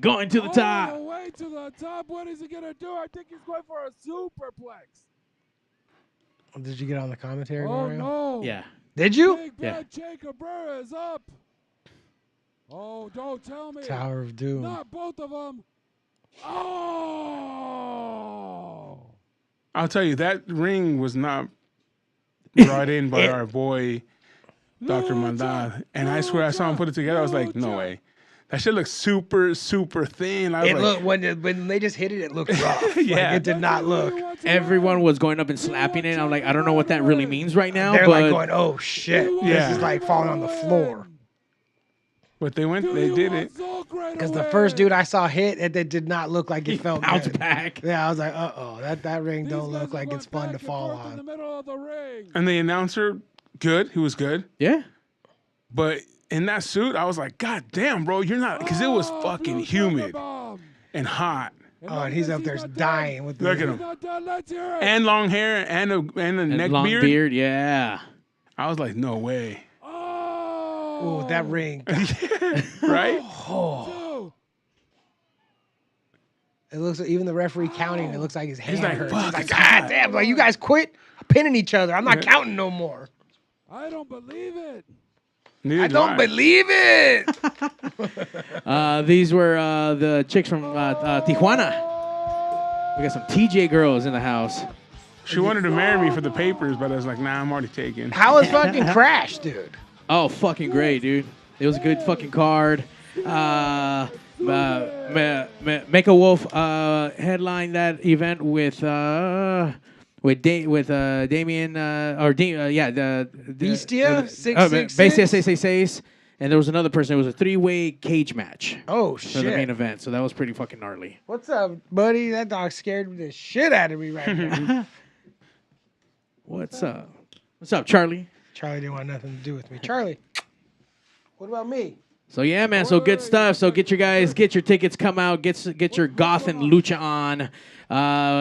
Going to the top. All the way to the top. What is he gonna do? I think he's going for a superplex. Did you get on the commentary, Oh Mario? no! Yeah. Did you? Big Yeah. Bad Che Cabrera is up. Oh, don't tell me. Tower of Doom. Not both of them. Oh! I'll tell you, that ring was not brought in by our boy, Dr. Mandad. And I swear I saw him put it together. I was like, no way. That shit looks super, super thin. I was It like, looked when they just hit it, it looked rough. Yeah. Like, it did not look. Everyone was going up and slapping it. I'm like, I don't know what that really means right now. They're but like going, "Oh shit!" Yeah. This is like falling on the floor. but they did it. Because the first dude I saw hit, it did not look like it felt bounced good. back. Yeah, I was like, that ring don't look like it's fun to fall In the on. middle of the ring. And the announcer, good. He was good. Yeah. But in that suit, I was like, God damn, bro, you're not, because it was fucking humid and hot. Oh, and he's up there dying with the. Look at him. Let's hear it. And long hair and a And neck long beard. yeah. I was like, no way. Oh, that ring. Right? Two. It looks like even the referee counting. It looks like his hand like, hurts. fuck, He's like, it's God hot." damn! Like you guys quit pinning each other. I'm not counting no more. I don't believe it. Neither I do don't believe it. These were the chicks from Tijuana. We got some TJ girls in the house. She wanted to marry me for the papers, but I was like, nah, I'm already taken. How was fucking Crash, dude? Oh, fucking great, dude. It was a good fucking card. Make a Wolf headlined that event with Damien the Bestia? Bestia 666. And there was another person. It was a 3-way cage match Oh for the main shit! event. So that was pretty fucking gnarly. What's up, buddy? That dog scared the shit out of me right now. What's up? What's up, Charlie? Charlie didn't want nothing to do with me. Charlie, what about me? So yeah, man. So good stuff. So get your tickets, come out, get your Goth and Lucha on.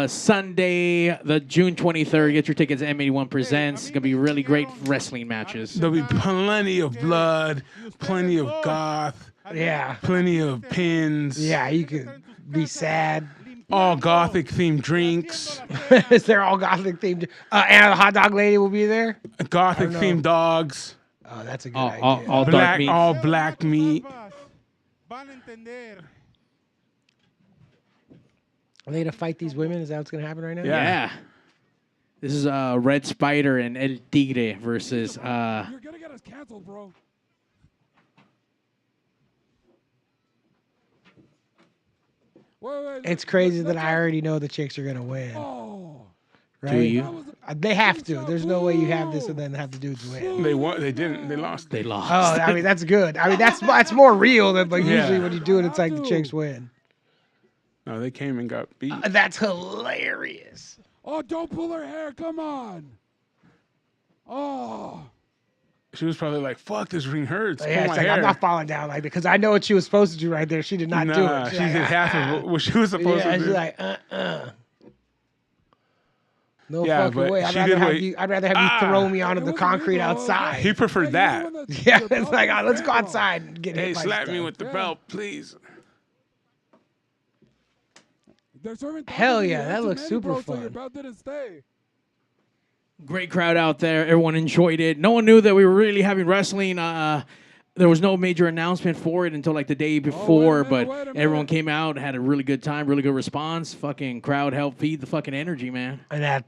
Sunday, the June 23rd. Get your tickets at M81 Presents. It's gonna be really great wrestling matches. There'll be plenty of blood, plenty of goth, Yeah, plenty of pins, yeah. You could be sad. all gothic themed drinks, Is there all gothic themed? And the hot dog lady will be there. gothic themed dogs, Oh, that's a good All, idea. all dark black, meat. all black meat. Are they gonna fight these women? Is that what's gonna happen right now? Yeah. Yeah. This is Red Spider and El Tigre versus. You're gonna get us canceled, bro. Wait, It's crazy that I already know the chicks are gonna win. Oh. Right? Do you? They have to. There's no way you have this and then have the dudes win. They won. They didn't. They lost. They lost. Oh, I mean that's good. I mean that's more real than like Yeah. usually when you do it, it's like the chicks win. No, they came and got beat. That's hilarious. Oh, don't pull her hair. Come on. Oh. She was probably like, "Fuck, this ring hurts." Yeah, Pull it's my like hair. I'm not falling down like that because I know what she was supposed to do right there. She did not do it. She She's did like, half of what she was supposed yeah, to she's do. like, No Yeah, fucking but way. she did what- I'd rather have you throw me onto the concrete outside. He preferred that. Yeah, it's like, let's go outside and get Hey, hit by slap me stuff. with the belt, please. They're serving Hell tacos yeah, in that the looks menu, super bro, so fun. your belt didn't stay. Great crowd out there. Everyone enjoyed it. No one knew that we were really having wrestling. There was no major announcement for it until like the day before, but everyone came out and had a really good time, really good response. Fucking crowd helped feed the fucking energy, man. And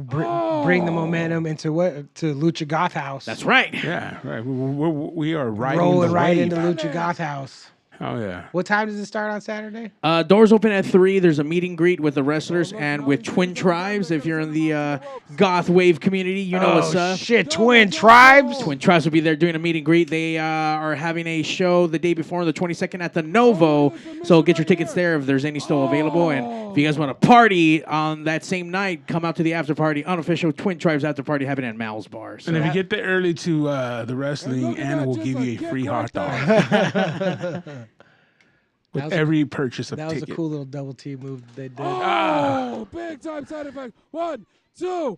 bring the momentum into to Lucha Goth House. That's right. Yeah, right. We are riding rolling the right wave. into Lucha Goth House. Oh yeah. What time does it start on Saturday? Doors open at 3. There's a meet and greet with the wrestlers and with Twin Tribes. If you're in the goth wave community, you know what's up. Shit, Twin Tribes. Twin Tribes will be there doing a meet and greet. They are having a show the day before, the 22nd, at the Novo. So get your tickets there if there's any still available. And if you guys want to party on that same night, come out to the after party, unofficial Twin Tribes after party happening at Mal's Bar. So And if you get there early to the wrestling, Anna will give you a free hot dog. With every purchase of That was ticket. a cool little double T move that they did. Oh, big time side effect. 1, 2.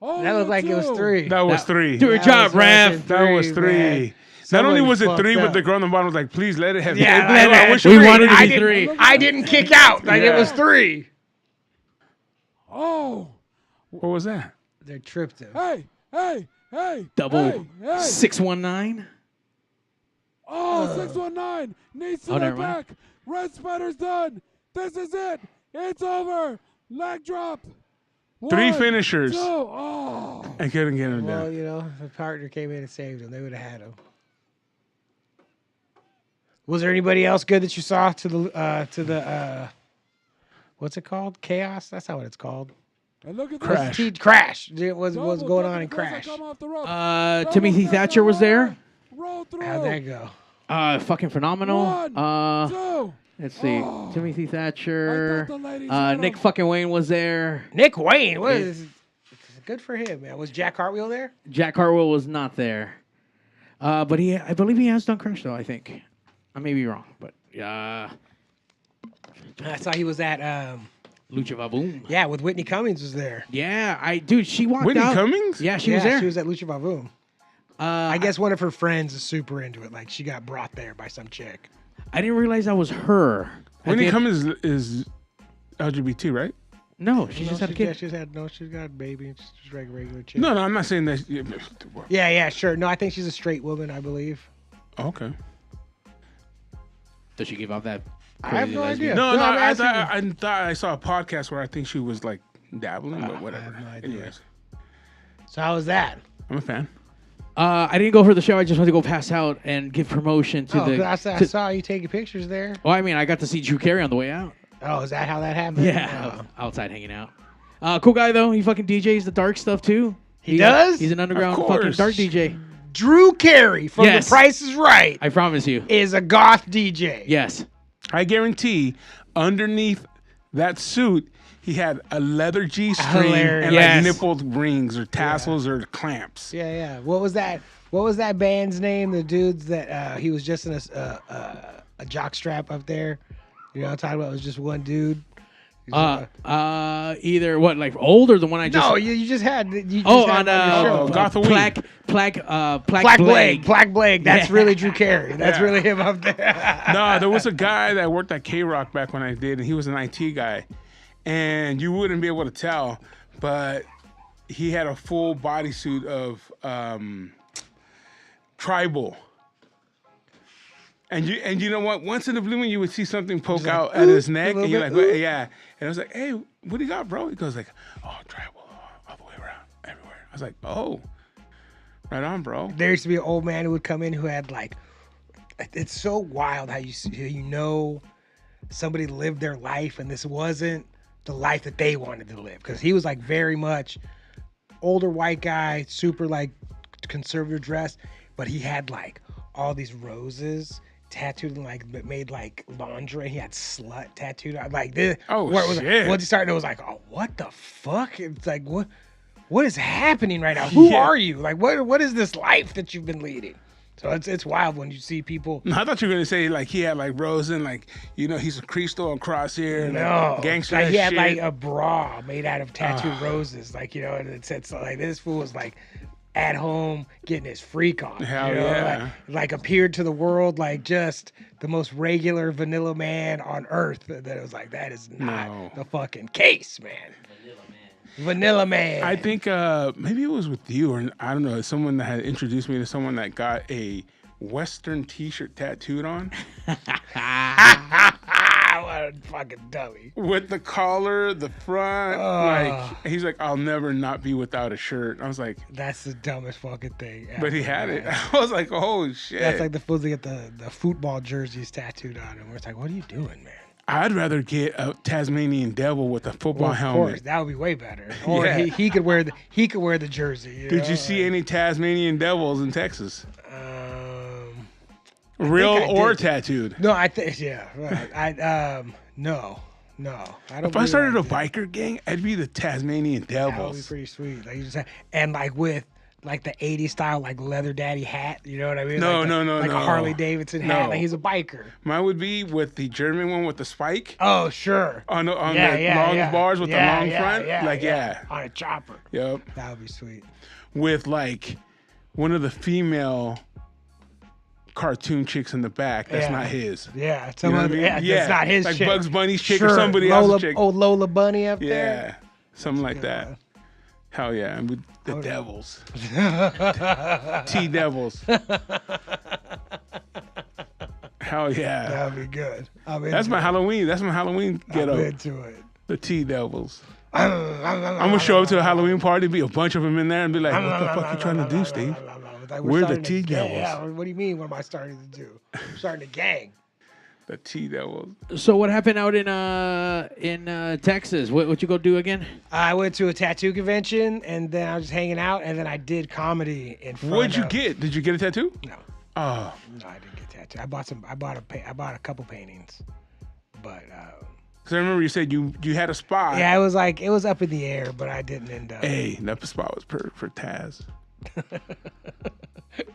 Oh, That looked like it was 3. That was 3. Do your job, Raph. That was 3. man. Not Somebody only was it fucked 3, up. but the girl on the bottom was like, "Please let it have." Yeah, I wish We it wanted to I be didn't- 3. I didn't kick out. Like it was 3. Oh. What was that? They tripped him. Hey. Double Hey. 619. Oh, 619 needs to Oh, go never mind. back. Red Spider's done. This is it. It's over. Leg drop. 3 1, finishers. 2. Oh. I couldn't get him Well, down. you know, the partner came in and saved him. They would have had him. Was there anybody else good that you saw to the what's it called? Chaos? That's not what it's called. And look at Crash. this. Crash. What's Double going on in double Crash? come off the rope. Timothy Thatcher was there. Roll through. How'd that go? Fucking phenomenal. 1, 2. Let's see. Oh. Timothy Thatcher. I thought the ladies had Nick him. fucking Wayne was there. Nick Wayne. What is good for him, man. Was Jack Hartwheel there? Jack Hartwell was not there. But I believe he has done Crash though, I think. I may be wrong, but I saw he was at Lucha Vavoom. yeah, with Whitney Cummings was there. Yeah, dude, she walked Whitney out. Cummings? Yeah, she was there. She was at Lucha Vavoom. I guess one of her friends is super into it. Like she got brought there by some chick. I didn't realize that was her. Whitney Cummings is LGBT, right? No, she just had a kid. She's got a baby. She's just regular chick. No, I'm not saying that. Yeah, sure. No, I think she's a straight woman, I believe. Okay. Does she give off that? I have crazy no lesbian? idea. No, No, I'm I asking thought I saw a podcast where I think she was like dabbling, but whatever. have no idea. Anyways, So how was that? I'm a fan. I didn't go for the show. I just went to go pass out and give promotion to the. 'Cause I saw you taking pictures there. Oh, I mean, I got to see Drew Carey on the way out. Oh, is that how that happened? Yeah, Oh. outside hanging out. Cool guy though. He fucking DJs the dark stuff too. He does? He's an underground Of fucking course. dark DJ. Drew Carey from Yes. The Price is Right I promise you. is a goth DJ. Yes. I guarantee underneath that suit, he had a leather G-string Hilarious. and Yes. like nipple rings or tassels or clamps. Yeah. What was that? What was that band's name? The dudes that he was just in a jock strap up there. You know what I'm talking about? It was just one dude. Either what, like old or the one I just. No, you just had. You just Oh, had on your show. Gotham Black Black Blake. Black Blake. That's Yeah. really Drew Carey. That's Yeah. really him up there. No, there was a guy that worked at K-Rock back when I did, and he was an IT guy. And you wouldn't be able to tell, but he had a full bodysuit of tribal. And you know what? Once in the blue moon, you would see something poke out at his neck, and you're like, what? Yeah. And I was like, hey, what do you got, bro? He goes like, oh, drywall all the way around, everywhere. I was like, oh, right on, bro. There used to be an old man who would come in who had like, it's so wild how you know somebody lived their life and this wasn't the life that they wanted to live. Because he was like very much older white guy, super like conservative dress, but he had like all these roses tattooed and like made like lingerie. He had slut tattooed on like this. Oh shit! Once he started, it was like, oh, what the fuck? It's like what is happening right now? Who are you? Like what is this life that you've been leading? So it's wild when you see people. No, I thought you were gonna say like he had like rose and like he's a Cristo and crosshair and like, gangster. Like he had shit. like a bra made out of tattooed roses, like and it said so, like this fool was like at home getting his freak on. Hell yeah. Like appeared to the world like just the most regular vanilla man on earth. That it was like, that is not the fucking case, man. Vanilla man. I think maybe it was with you, or I don't know, someone that had introduced me to someone that got a Western T-shirt tattooed on. What a fucking dummy. With the collar, the front, like he's like, I'll never not be without a shirt. I was like, that's the dumbest fucking thing ever. But he had it. I was like, oh shit. That's like the fools that get the football jerseys tattooed on him. We're like, what are you doing, man? I'd rather get a Tasmanian devil with a football helmet. Of course, that would be way better. Or he could wear the jersey. Did you see any Tasmanian devils in Texas? Real or tattooed? No, I think no. I don't. If I started a biker gang, I'd be the Tasmanian devils. That would be pretty sweet. Like you just and like with like the 80s style like leather daddy hat, you know what I mean? No, like a Harley Davidson hat. Like he's a biker. Mine would be with the German one with the spike. Oh, sure. On the long bars with the long front. On a chopper. Yep. That would be sweet. With like one of the female cartoon chicks in the back. That's not his. Yeah. That's not his like chick. Bugs Bunny's chick or somebody else's chick. Oh, Lola Bunny up there? Yeah. Something like that. Hell yeah. And with the devils. T-devils. Hell yeah. That'd be good. That's my Halloween. That's my Halloween get-up. I'm into it. The T-devils. I'm going to show up to a Halloween party, be a bunch of them in there, and be like, what the fuck you trying to do, Steve? We're the T-devils. Yeah, what do you mean, what am I starting to do? I'm starting a gang. The T-devils. So what happened out in Texas? What you go do again? I went to a tattoo convention, and then I was just hanging out, and then I did comedy in front What'd you get? Did you get a tattoo? No. Oh. No, I didn't get a tattoo. I bought a couple paintings, but. Because I remember you said you had a spot. Yeah, it was up in the air, but I didn't end up. Hey, that spot was perfect for Taz.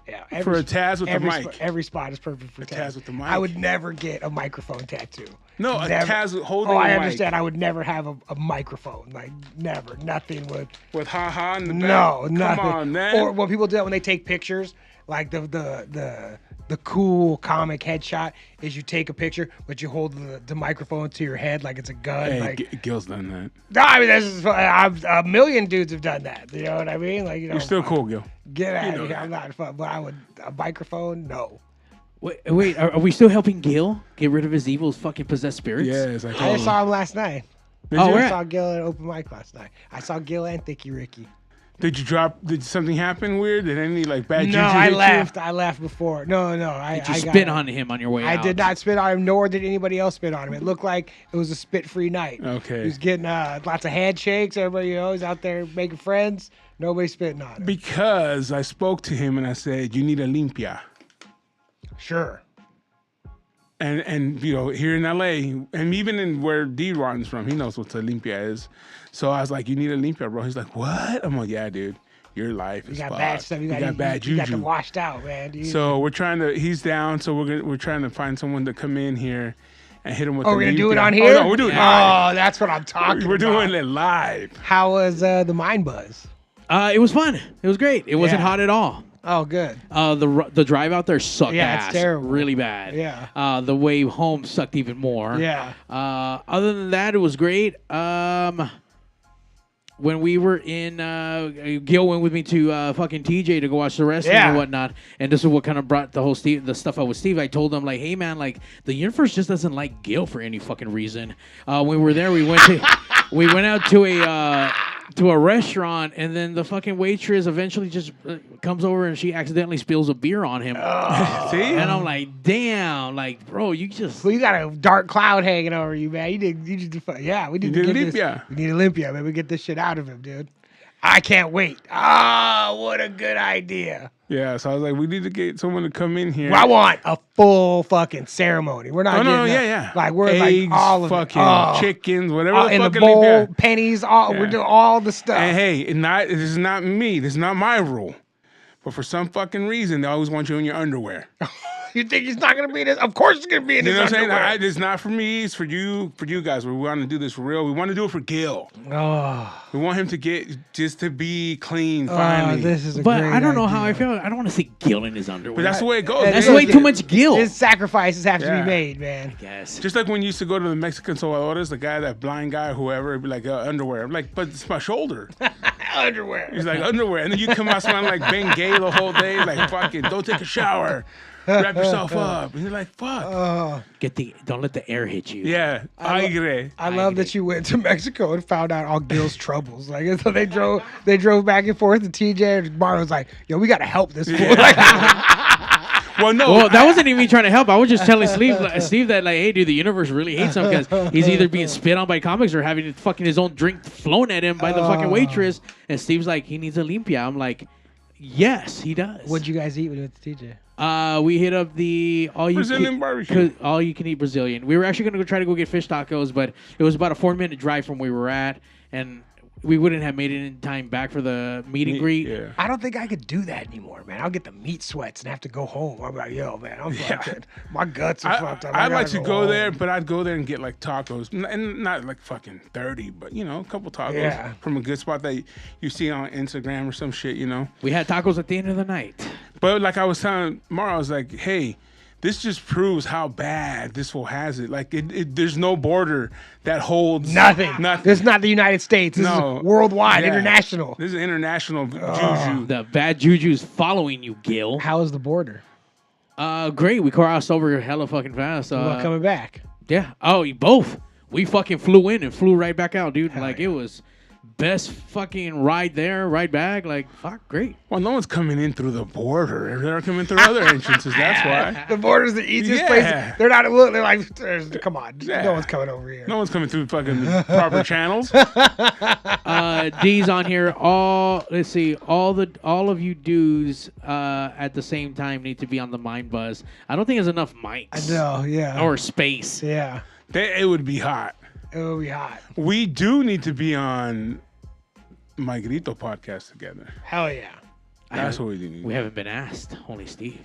Yeah, for a Taz with the mic. Every spot is perfect for Taz with the mic. I would never get a microphone tattoo. No, never. A Taz holding a mic. I understand. I would never have a microphone. Like, never. Nothing would. With ha-ha in the back? No, nothing. Come on, man. Or when people do that when they take pictures, like the cool comic headshot is you take a picture, but you hold the microphone to your head like it's a gun. Hey, like, Gil's done that. No, I mean, a million dudes have done that. You know what I mean? Like, You're still cool, Gil. Get out of here. I'm not fun, but a microphone, no. Wait, are we still helping Gil get rid of his evil fucking possessed spirits? Yeah, it's like, I just saw him last night. I saw Gil at an open mic last night. I saw Gil and Thicky Ricky. Did something happen weird? Did any like bad juju? No, I left. I left before. No. Did you spit on him on your way out? I did not spit on him, nor did anybody else spit on him. It looked like it was a spit-free night. Okay. He was getting lots of handshakes. Everybody, he's out there making friends. Nobody spitting on him. Because I spoke to him and I said, you need a limpia. Sure. And here in LA, and even in where D-Ron's from, he knows what a limpia is. So I was like, you need a limpia, bro. He's like, what? I'm like, yeah, dude. Your life is You got fucked. bad stuff. You got bad juju. You got them washed out, man. So he's down, so we're trying to find someone to come in here and hit him with we're going to do it on here? Oh, no, we're doing it live. Oh, that's what I'm talking about. We're doing it live. How was the Mind Buzz? It was fun. It was great. It wasn't hot at all. Oh, good. The drive out there sucked ass. It's terrible. Really bad. Yeah. The way home sucked even more. Yeah. Other than that, it was great. when we were in, Gil went with me to fucking TJ to go watch the wrestling Yeah. and whatnot. And this is what kind of brought the whole the stuff up with Steve. I told him, like, hey, man, like, the universe just doesn't like Gil for any fucking reason. When we were there, we went out to a restaurant, and then the fucking waitress eventually just comes over and she accidentally spills a beer on him. See? And I'm like, damn, like, bro, you just... Well, you got a dark cloud hanging over you, man. You need yeah, we need to get Olympia. this. We need Olympia, man. We get this shit out of him, dude. I can't wait. Oh, what a good idea. Yeah, so I was like, we need to get someone to come in here. Well, I want a full fucking ceremony. We're not yeah. Like, we're eggs, like all of fucking it. chickens, whatever the in the fucking bowl, yeah. pennies, we're doing all the stuff. And hey, this is not me. This is not my rule. But for some fucking reason, they always want you in your underwear. You think he's not going to be in his? Of course he's going to be in You his know what I'm underwear. saying? It's not for me. It's for you guys. We want to do this real. We want to do it for Gil. Oh, We want him to to be clean finally. this is a But great I don't know idea. how I feel. I don't want to see Gil in his underwear. But that's the way it goes. That's It way is. too much Gil. His sacrifices have to Yeah. be made, man. Yes. Just like when you used to go to the Mexican sobadoras, the guy, that blind guy, whoever, it'd be like underwear. I'm like, but it's my shoulder. Underwear. He's like, underwear. And then you come out smelling like Ben Gay the whole day. Like, fucking, don't take a shower. Wrap yourself up. And you're like, fuck. Don't let the air hit you. Yeah. Aire. I love that you went to Mexico and found out all Gil's troubles. Like, so they drove back and forth, and TJ and Marlon was like, "Yo, we got to help this fool." Like, Well, no. Well, that wasn't even me trying to help. I was just telling Steve that, like, hey, dude, the universe really hates him because he's either being spit on by comics or having fucking his own drink flown at him by the fucking waitress. And Steve's like, he needs Olympia. I'm like, yes, he does. What'd you guys eat when you went to TJ? We hit up the Brazilian barbecue. all you can eat Brazilian. We were actually gonna try to go get fish tacos, but it was about a 4-minute drive from where we were at, and we wouldn't have made it in time back for the meet and greet. Yeah. I don't think I could do that anymore, man. I'll get the meat sweats and have to go home. I'm like, yo, man, I'm fucking, my guts are fucked up. I'd like gotta to go there, but I'd go there and get like tacos, and not like fucking 30, but a couple tacos Yeah. from a good spot that you see on Instagram or some shit, We had tacos at the end of the night. But like I was telling Mara, I was like, hey, this just proves how bad this fool has it. Like, there's no border that holds nothing. Nothing. This is not the United States. This is worldwide, Yeah. international. This is international juju. The bad juju's following you, Gil. How is the border? Great. We crossed over hella fucking fast. Well, coming back. Yeah. Oh, both. We fucking flew in and flew right back out, dude. It was best fucking ride there, ride back. Like, fuck, great. Well, no one's coming in through the border. They're coming through other entrances. That's why. The border's the easiest place. They're not. They're like, come on, no one's coming over here. No one's coming through fucking proper channels. D's on here. All of you dudes at the same time need to be on the Mind Buzz. I don't think there's enough mics. I know, yeah. Or space. Yeah. It would be hot. It would be hot. We do need to be on My Grito podcast together. Hell yeah. That's what we do need. We haven't been asked. Only Steve.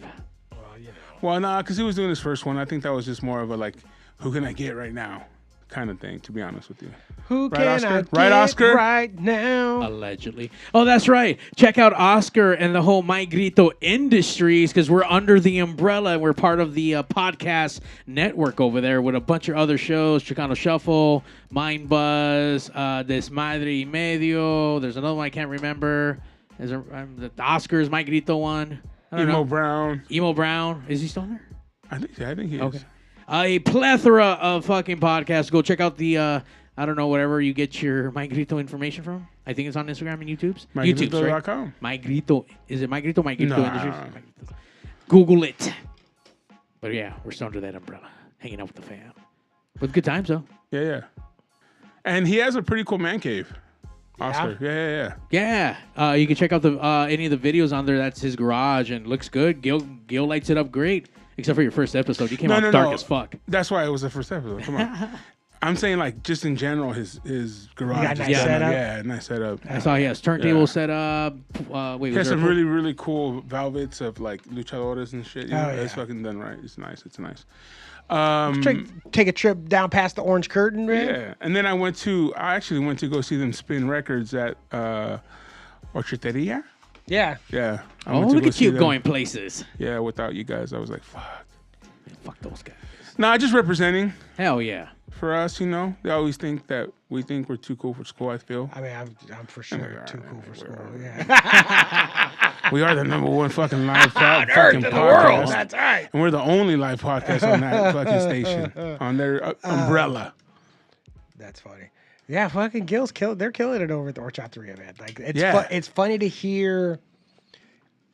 Well, nah, because he was doing his first one. I think that was just more of a like, who can I get right now kind of thing, to be honest with you. Who Right, can Oscar? I Right, get Oscar? right now? Allegedly. Oh, that's right. Check out Oscar and the whole My Grito Industries because we're under the umbrella. We're part of the podcast network over there with a bunch of other shows. Chicano Shuffle, Mind Buzz, Desmadre y Medio. There's another one I can't remember. The Oscars, My Grito one. I don't know. Brown. Emo Brown. Is he still there? I think he is. Okay. A plethora of fucking podcasts. Go check out the, I don't know, whatever you get your My Grito information from. I think it's on Instagram and YouTube's. YouTube's, right? MyGrito.com. My Grito. Is it My Grito? My Grito Nah. Industries? Google it. But yeah, we're still under that umbrella. Hanging out with the fam. With good times, though. Yeah. And he has a pretty cool man cave. Oscar. Yeah. Yeah. You can check out the any of the videos on there. That's his garage and looks good. Gil lights it up great. Except for your first episode. You came out dark as fuck. That's why it was the first episode. Come on. I'm saying, like, just in general, his garage. He got is nice done. setup? Yeah, nice setup. I saw he has turntable set up. He has some really, really cool velvets of, like, luchadores and shit. You know? It's fucking done right. It's nice. It's nice. Take a trip down past the Orange Curtain, man. Yeah. And then I actually went to go see them spin records at Orchateria. Yeah. Yeah. I Oh, went to look go at see you them. going places. Yeah, without you guys, I was like, fuck. Fuck those guys. Nah, just representing. Hell yeah. for us, you know. They always think that we think we're too cool for school, I feel. I mean, I'm for sure too cool for school. Yeah. We are the #1 fucking live fucking in the podcast. world. That's right. And we're the only live podcast on that fucking station, on their umbrella. That's funny. Yeah, fucking Gil's they're killing it over at the Horchata 3 event. Like, it's funny to hear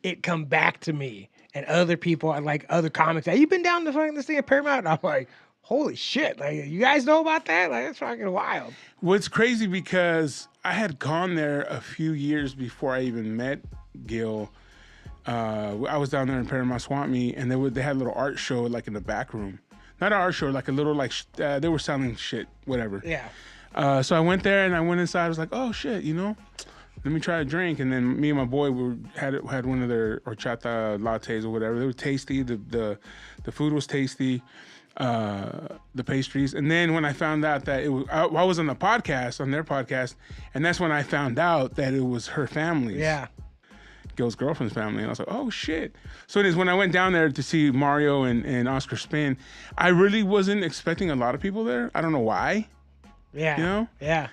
it come back to me and other people and like other comics. Have you been down to fucking this thing at Paramount? And I'm like, holy shit! Like, you guys know about that? Like, it's fucking wild. Well, it's crazy because I had gone there a few years before I even met Gil. I was down there in Paramount Swamp Meet, and they had a little art show like in the back room. Not an art show, like a little like they were selling shit, whatever. Yeah. So I went there and I went inside. I was like, oh shit, you know, let me try a drink. And then me and my boy had one of their horchata lattes or whatever. They were tasty. The food was tasty. The pastries. And then when I found out that I was on their podcast, and that's when I found out that it was her family's. Yeah. Gil's girlfriend's family. And I was like, oh shit. So it is when I went down there to see Mario and Oscar Spin, I really wasn't expecting a lot of people there. I don't know why. Yeah. You know? Yeah.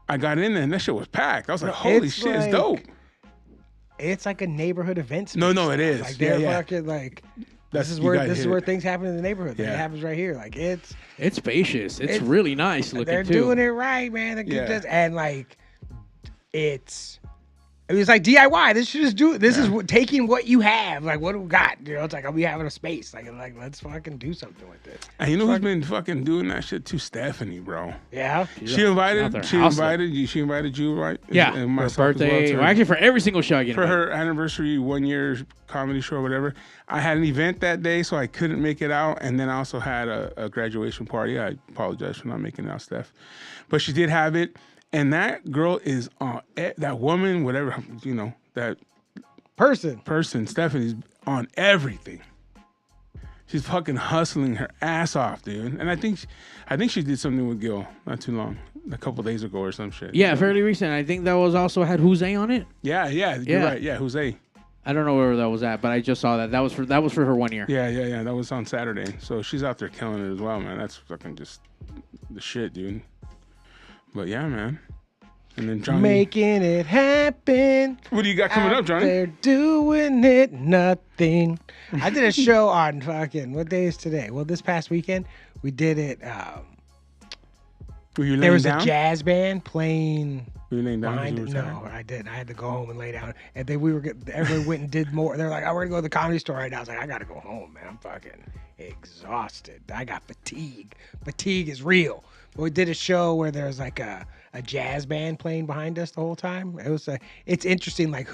I got in there and that shit was packed. I was like, holy shit, it's dope. It's like a neighborhood event space. No, it is. Like, they're fucking like, this is where things happen in the neighborhood. Like, it happens right here. Like, it's spacious. It's really nice looking, they're too. They're doing it right, man. And like, it's like DIY. This is taking what you have. Like, what do we got? You know, it's like, we having a space. Like, let's fucking do something with this. And you know who's been fucking doing that shit too? Stephanie, bro. Yeah. She invited you, right? Yeah. And for her birthday. Well, actually, for every single show I get for her anniversary 1 year comedy show or whatever. I had an event that day, so I couldn't make it out. And then I also had a graduation party. I apologize for not making it out, Steph. But she did have it. And that girl is on that woman, whatever, you know, that person, Stephanie's on everything. She's fucking hustling her ass off, dude. And I think she did something with Gil not too long, a couple days ago or some shit. Yeah, fairly recent. I think that was also had Jose on it. Yeah, you're right. Yeah, Jose. I don't know where that was at, but I just saw that. That was for her 1 year. Yeah. That was on Saturday. So she's out there killing it as well, man. That's fucking just the shit, dude. But yeah, man. And then Johnny. Making it happen. What do you got coming up, Johnny? They're doing it nothing. I did a show on fucking, what day is today? Well, this past weekend, we did it. Were you laying there was down? A jazz band playing. Were you laying down? No, I didn't. I had to go home and lay down. And then everybody went and did more. They're like, we're going to go to the Comedy Store right now. I was like, I got to go home, man. I'm fucking exhausted. I got fatigue. Fatigue is real. But we did a show where there's like a jazz band playing behind us the whole time. It's interesting, like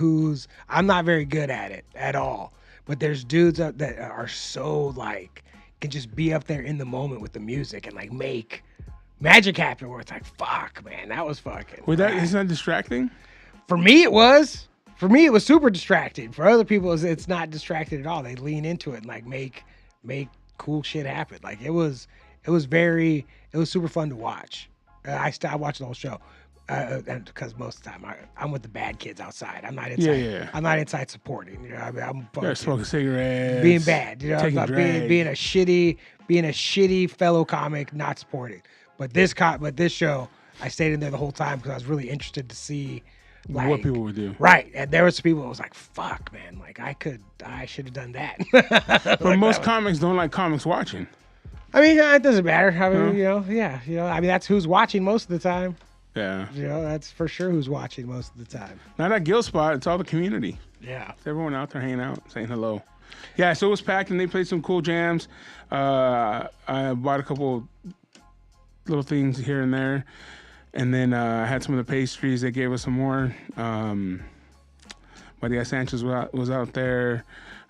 I'm not very good at it at all. But there's dudes that are so like, can just be up there in the moment with the music and like make magic happen where it's like, fuck, man, that was fucking. Isn't that distracting? For me, it was. For me, it was super distracting. For other people, it's not distracting at all. They lean into it and like make cool shit happen. Like it was super fun to watch. I watched the whole show because most of the time I'm with the bad kids outside. I'm not inside. Yeah. I'm not inside supporting. You know, I mean, I'm fucking smoking cigarettes, being bad. You know, taking I'm drag. being a shitty fellow comic, not supporting. But this show, I stayed in there the whole time because I was really interested to see like, what people would do. Right, and there was people that was like, "Fuck, man! Like I should have done that." But like most comics don't like comics watching. I mean, it doesn't matter. I mean, I mean, that's who's watching most of the time. Yeah. You know, that's for sure who's watching most of the time. Not at Gil Spot. It's all the community. Yeah. It's everyone out there hanging out, saying hello. Yeah, so it was packed, and they played some cool jams. I bought a couple little things here and there. And then I had some of the pastries. They gave us some more. Maria Sanchez was out there.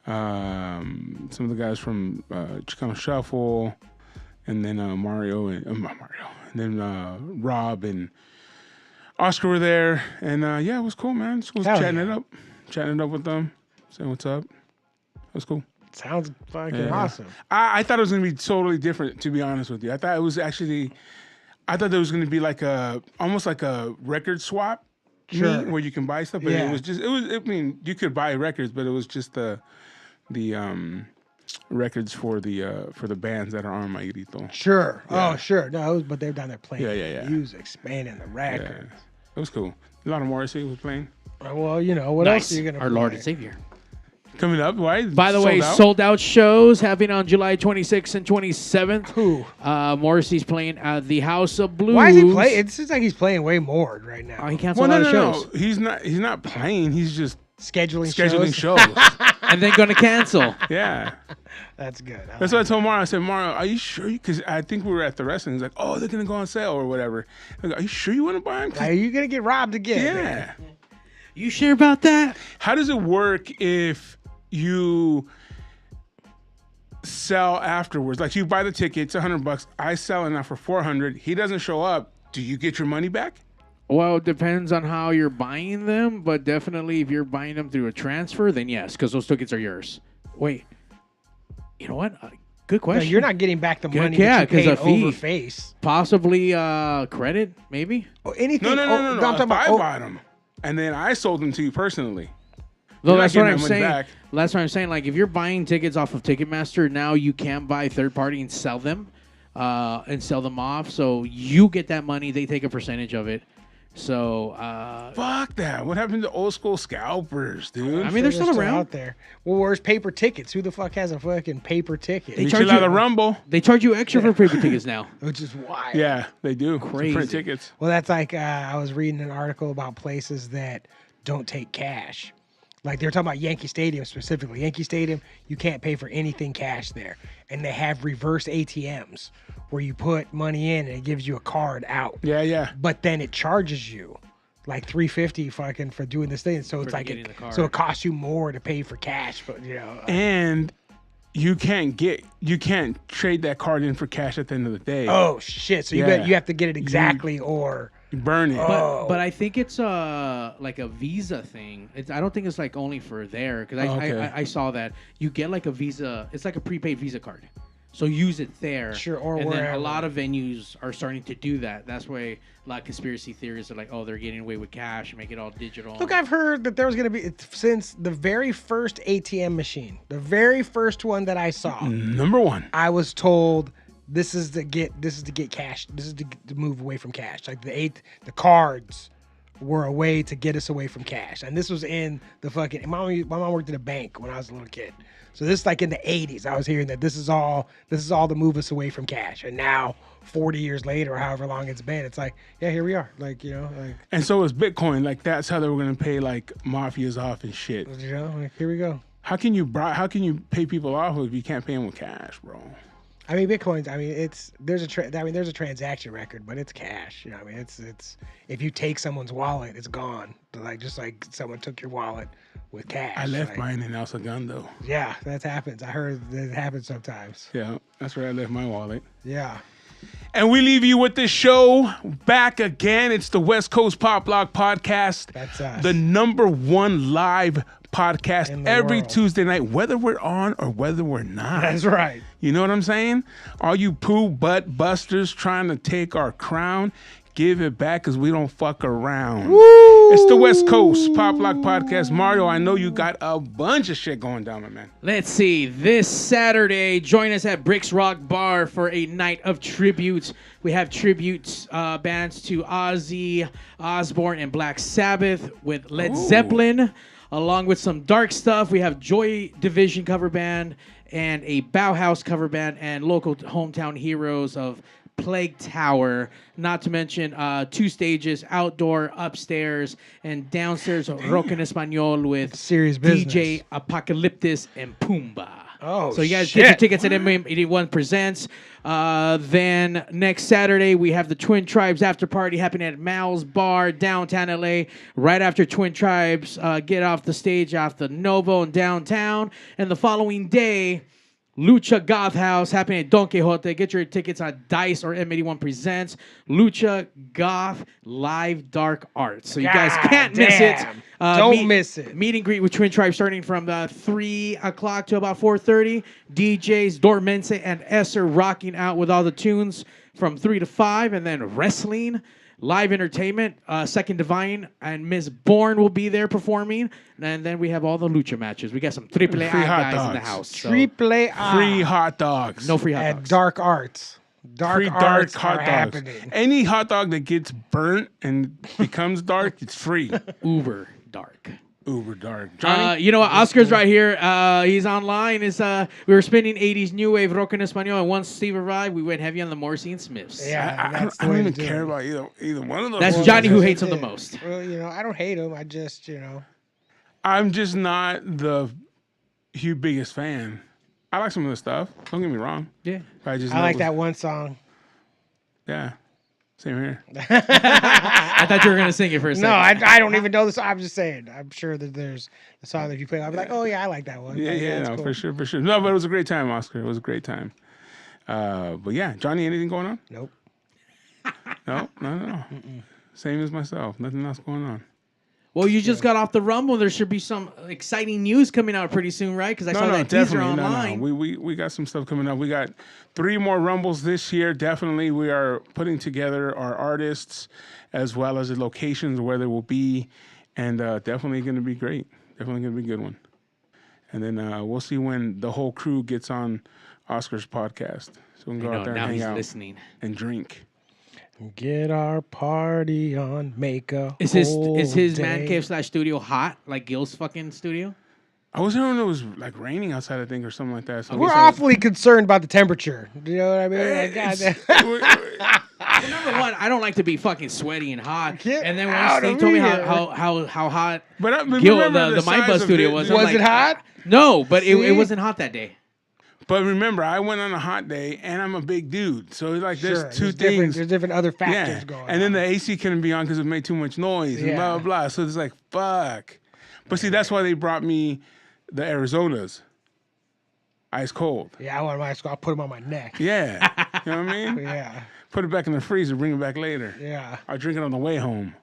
Some of the guys from Chicano Shuffle. And then Mario. And then Rob and Oscar were there. And yeah, it was cool, man. Just was chatting it up with them, saying what's up. It was cool. Sounds fucking awesome. I thought it was going to be totally different, to be honest with you. I thought there was going to be like almost like a record swap meet where you can buy stuff, but I mean, you could buy records, but it was just the records for the bands that are on Mairito. Sure. Yeah. Oh, sure. No, but they're down there playing Yeah. music, expanding the Yeah. records. It was cool. A lot of Morrissey was playing. Well, you know, what else are you going to Our Lord and Savior. Coming up, why? By the way, sold out shows happening on July 26th and 27th. Who? Morrissey's playing at the House of Blues. Why is he playing? It seems like he's playing way more right now. Oh, he canceled a lot of shows. No. He's not playing. He's just scheduling shows. And then going to cancel. Yeah. That's good. That's what I told Mario. I said, Mario, are you sure? Because I think we were at the wrestling. He's like, oh, they're going to go on sale or whatever. I go, are you sure you want to buy them? Are you going to get robbed again? Yeah. Man? You sure about that? How does it work if you sell afterwards? Like you buy the ticket, it's $100. I sell it now for $400. He doesn't show up. Do you get your money back? Well, it depends on how you're buying them, but definitely if you're buying them through a transfer, then yes, because those tickets are yours. Wait, you know what? Good question. No, you're not getting back the money yeah, that you paid a fee. over face. Possibly credit, maybe? Or anything. No. I'm talking about, I bought them, and then I sold them to you personally. Though that's what I'm saying. That's what I'm saying. Like if you're buying tickets off of Ticketmaster, now you can buy third party and sell them off. So you get that money. They take a percentage of it. So fuck that. What happened to old school scalpers, dude? I mean, they're still around out there. Well, where's paper tickets? Who the fuck has a fucking paper ticket? They charge you Rumble. They charge you extra for paper tickets now, which is wild. Yeah, they do. Crazy. Print tickets. Well, that's like I was reading an article about places that don't take cash. Like they were talking about Yankee Stadium specifically. Yankee Stadium, you can't pay for anything cash there, and they have reverse ATMs where you put money in and it gives you a card out. Yeah. But then it charges you like $350 fucking for doing this thing. So it's like so it costs you more to pay for cash, but you know. And you can't trade that card in for cash at the end of the day. Oh shit! So you have to get it exactly or burn it. But I think it's like a Visa thing. I don't think it's like only for there because I saw that you get like a Visa. It's like a prepaid Visa card. So use it there. Sure, or and wherever. then a lot of venues are starting to do that. That's why a lot of conspiracy theories are like, oh, they're getting away with cash and make it all digital. Look, I've heard that there was going to be, since the very first ATM machine, the very first one that I saw. Number one. I was told this is to get cash. This is to move away from cash. Like the cards were a way to get us away from cash. And this was in the fucking, my mom worked at a bank when I was a little kid. So this is like in the 80s. I was hearing that this is all to move us away from cash. And now 40 years later, or however long it's been, it's like, yeah, here we are. Like, you know, like. And so is Bitcoin. Like that's how they were gonna pay like mafias off and shit. You know, like here we go. How can you pay people off if you can't pay them with cash, bro? I mean, Bitcoin's. I mean, there's a transaction record, but it's cash. You know, I mean, it's if you take someone's wallet, it's gone. Like just like someone took your wallet with cash. I left mine in El Segundo. Yeah, that happens. I heard that it happens sometimes. Yeah, that's where I left my wallet. Yeah. And we leave you with this show back again. It's the West Coast Pop Lock Podcast. That's us. The #1 live podcast every world. Tuesday night, whether we're on or whether we're not. That's right. You know what I'm saying? All you poo butt busters trying to take our crown, give it back because we don't fuck around. Woo! It's the West Coast Pop Lock Podcast. Mario, I know you got a bunch of shit going down, my man. Let's see. This Saturday, join us at Bricks Rock Bar for a night of tributes. We have tributes bands to Ozzy Osbourne and Black Sabbath with Led Zeppelin. Along with some dark stuff, we have Joy Division cover band and a Bauhaus cover band and local hometown heroes of Plague Tower. Not to mention 2 stages, outdoor, upstairs, and downstairs Rock en Español with serious business. DJ Apocalyptus and Pumbaa. Oh, so you guys shit. get your tickets at MM81 Presents. Then next Saturday, we have the Twin Tribes after party happening at Mal's Bar, downtown LA. Right after Twin Tribes get off the stage off the Novo in downtown. And the following day, Lucha Goth House happening at Don Quixote. Get your tickets on Dice or M81 Presents. Lucha Goth Live Dark Arts. So you guys can't miss it. Don't miss it. Meet and greet with Twin Tribes starting from 3 o'clock to about 4:30. DJs Dormense and Esser rocking out with all the tunes from 3 to 5, and then wrestling, live entertainment, Second Divine, and Miss Bourne will be there performing. And then we have all the lucha matches. We got some AAA guys in the house. So. AAA. Free hot dogs. No free hot At dogs. Dark Arts. Free dark hot dogs. Happening. Any hot dog that gets burnt and becomes dark, it's free. Uber dark. Uber dark. Johnny? You know what? Oscar's right here. He's online. We were spinning 80s new wave rock en español, and once Steve arrived, we went heavy on the Morrissey and Smiths. Yeah, I don't even care about either one of those. That's Johnny who hates them the most. Well, I don't hate him. I just, I'm just not the biggest fan. I like some of the stuff. Don't get me wrong. Yeah. I like that one song. Yeah. Same here. I thought you were going to sing it for a second. No, I don't even know this. I'm just saying. I'm sure that there's a song that if you play, I'll be like, oh, yeah, I like that one. Yeah, cool. for sure. No, but it was a great time, Oscar. It was a great time. But yeah, Johnny, anything going on? Nope. No. Same as myself. Nothing else going on. Well, you just got off the Rumble. There should be some exciting news coming out pretty soon, right? Because I saw that teaser online. No. We got some stuff coming up. We got 3 more Rumbles this year. Definitely, we are putting together our artists as well as the locations where they will be, and definitely going to be great. Definitely going to be a good one. And then we'll see when the whole crew gets on Oscar's podcast, so we can go out there and hang out and drink. Get our party on, make a Is his man cave / studio hot like Gil's fucking studio? I was there when it was like raining outside, I think, or something like that. So we're awfully concerned about the temperature. Do you know what I mean? Number one, I don't like to be fucking sweaty and hot. And then out once of they told me here. how hot but Gil, remember the Mind Buzz studio was. Was it hot? No, but it wasn't hot that day. But remember, I went on a hot day, and I'm a big dude. So like, there's two things. There's different other factors going on. And then the AC couldn't be on because it made too much noise and blah, blah, blah. So it's like, fuck. But see, that's why they brought me the Arizonas. Ice cold. Yeah, I want my ice cold. I'll put them on my neck. Yeah. You know what I mean? Yeah. Put it back in the freezer, bring it back later. Yeah. I'll drink it on the way home.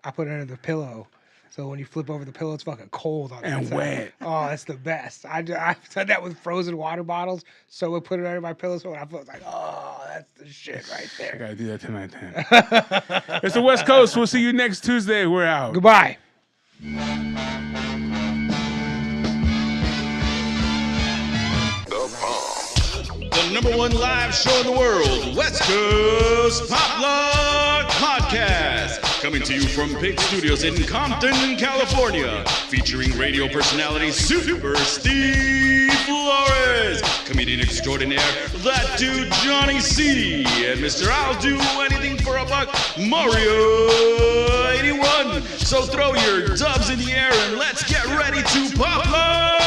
I put it under the pillow. So when you flip over the pillow, it's fucking cold on and the wet. Oh, that's the best. I've done that with frozen water bottles. So we put it under my pillow. So when I feel like, oh, that's the shit right there. I gotta do that tonight, then. It's the West Coast. We'll see you next Tuesday. We're out. Goodbye. The #1 live show in the world, West Coast Pop Lock Podcast. Coming to you from Pig Studios in Compton, California. Featuring radio personality Super Steve Flores. Comedian extraordinaire, that dude Johnny C. And Mr. I'll Do Anything for a Buck, Mario 81. So throw your dubs in the air and let's get ready to pop lock.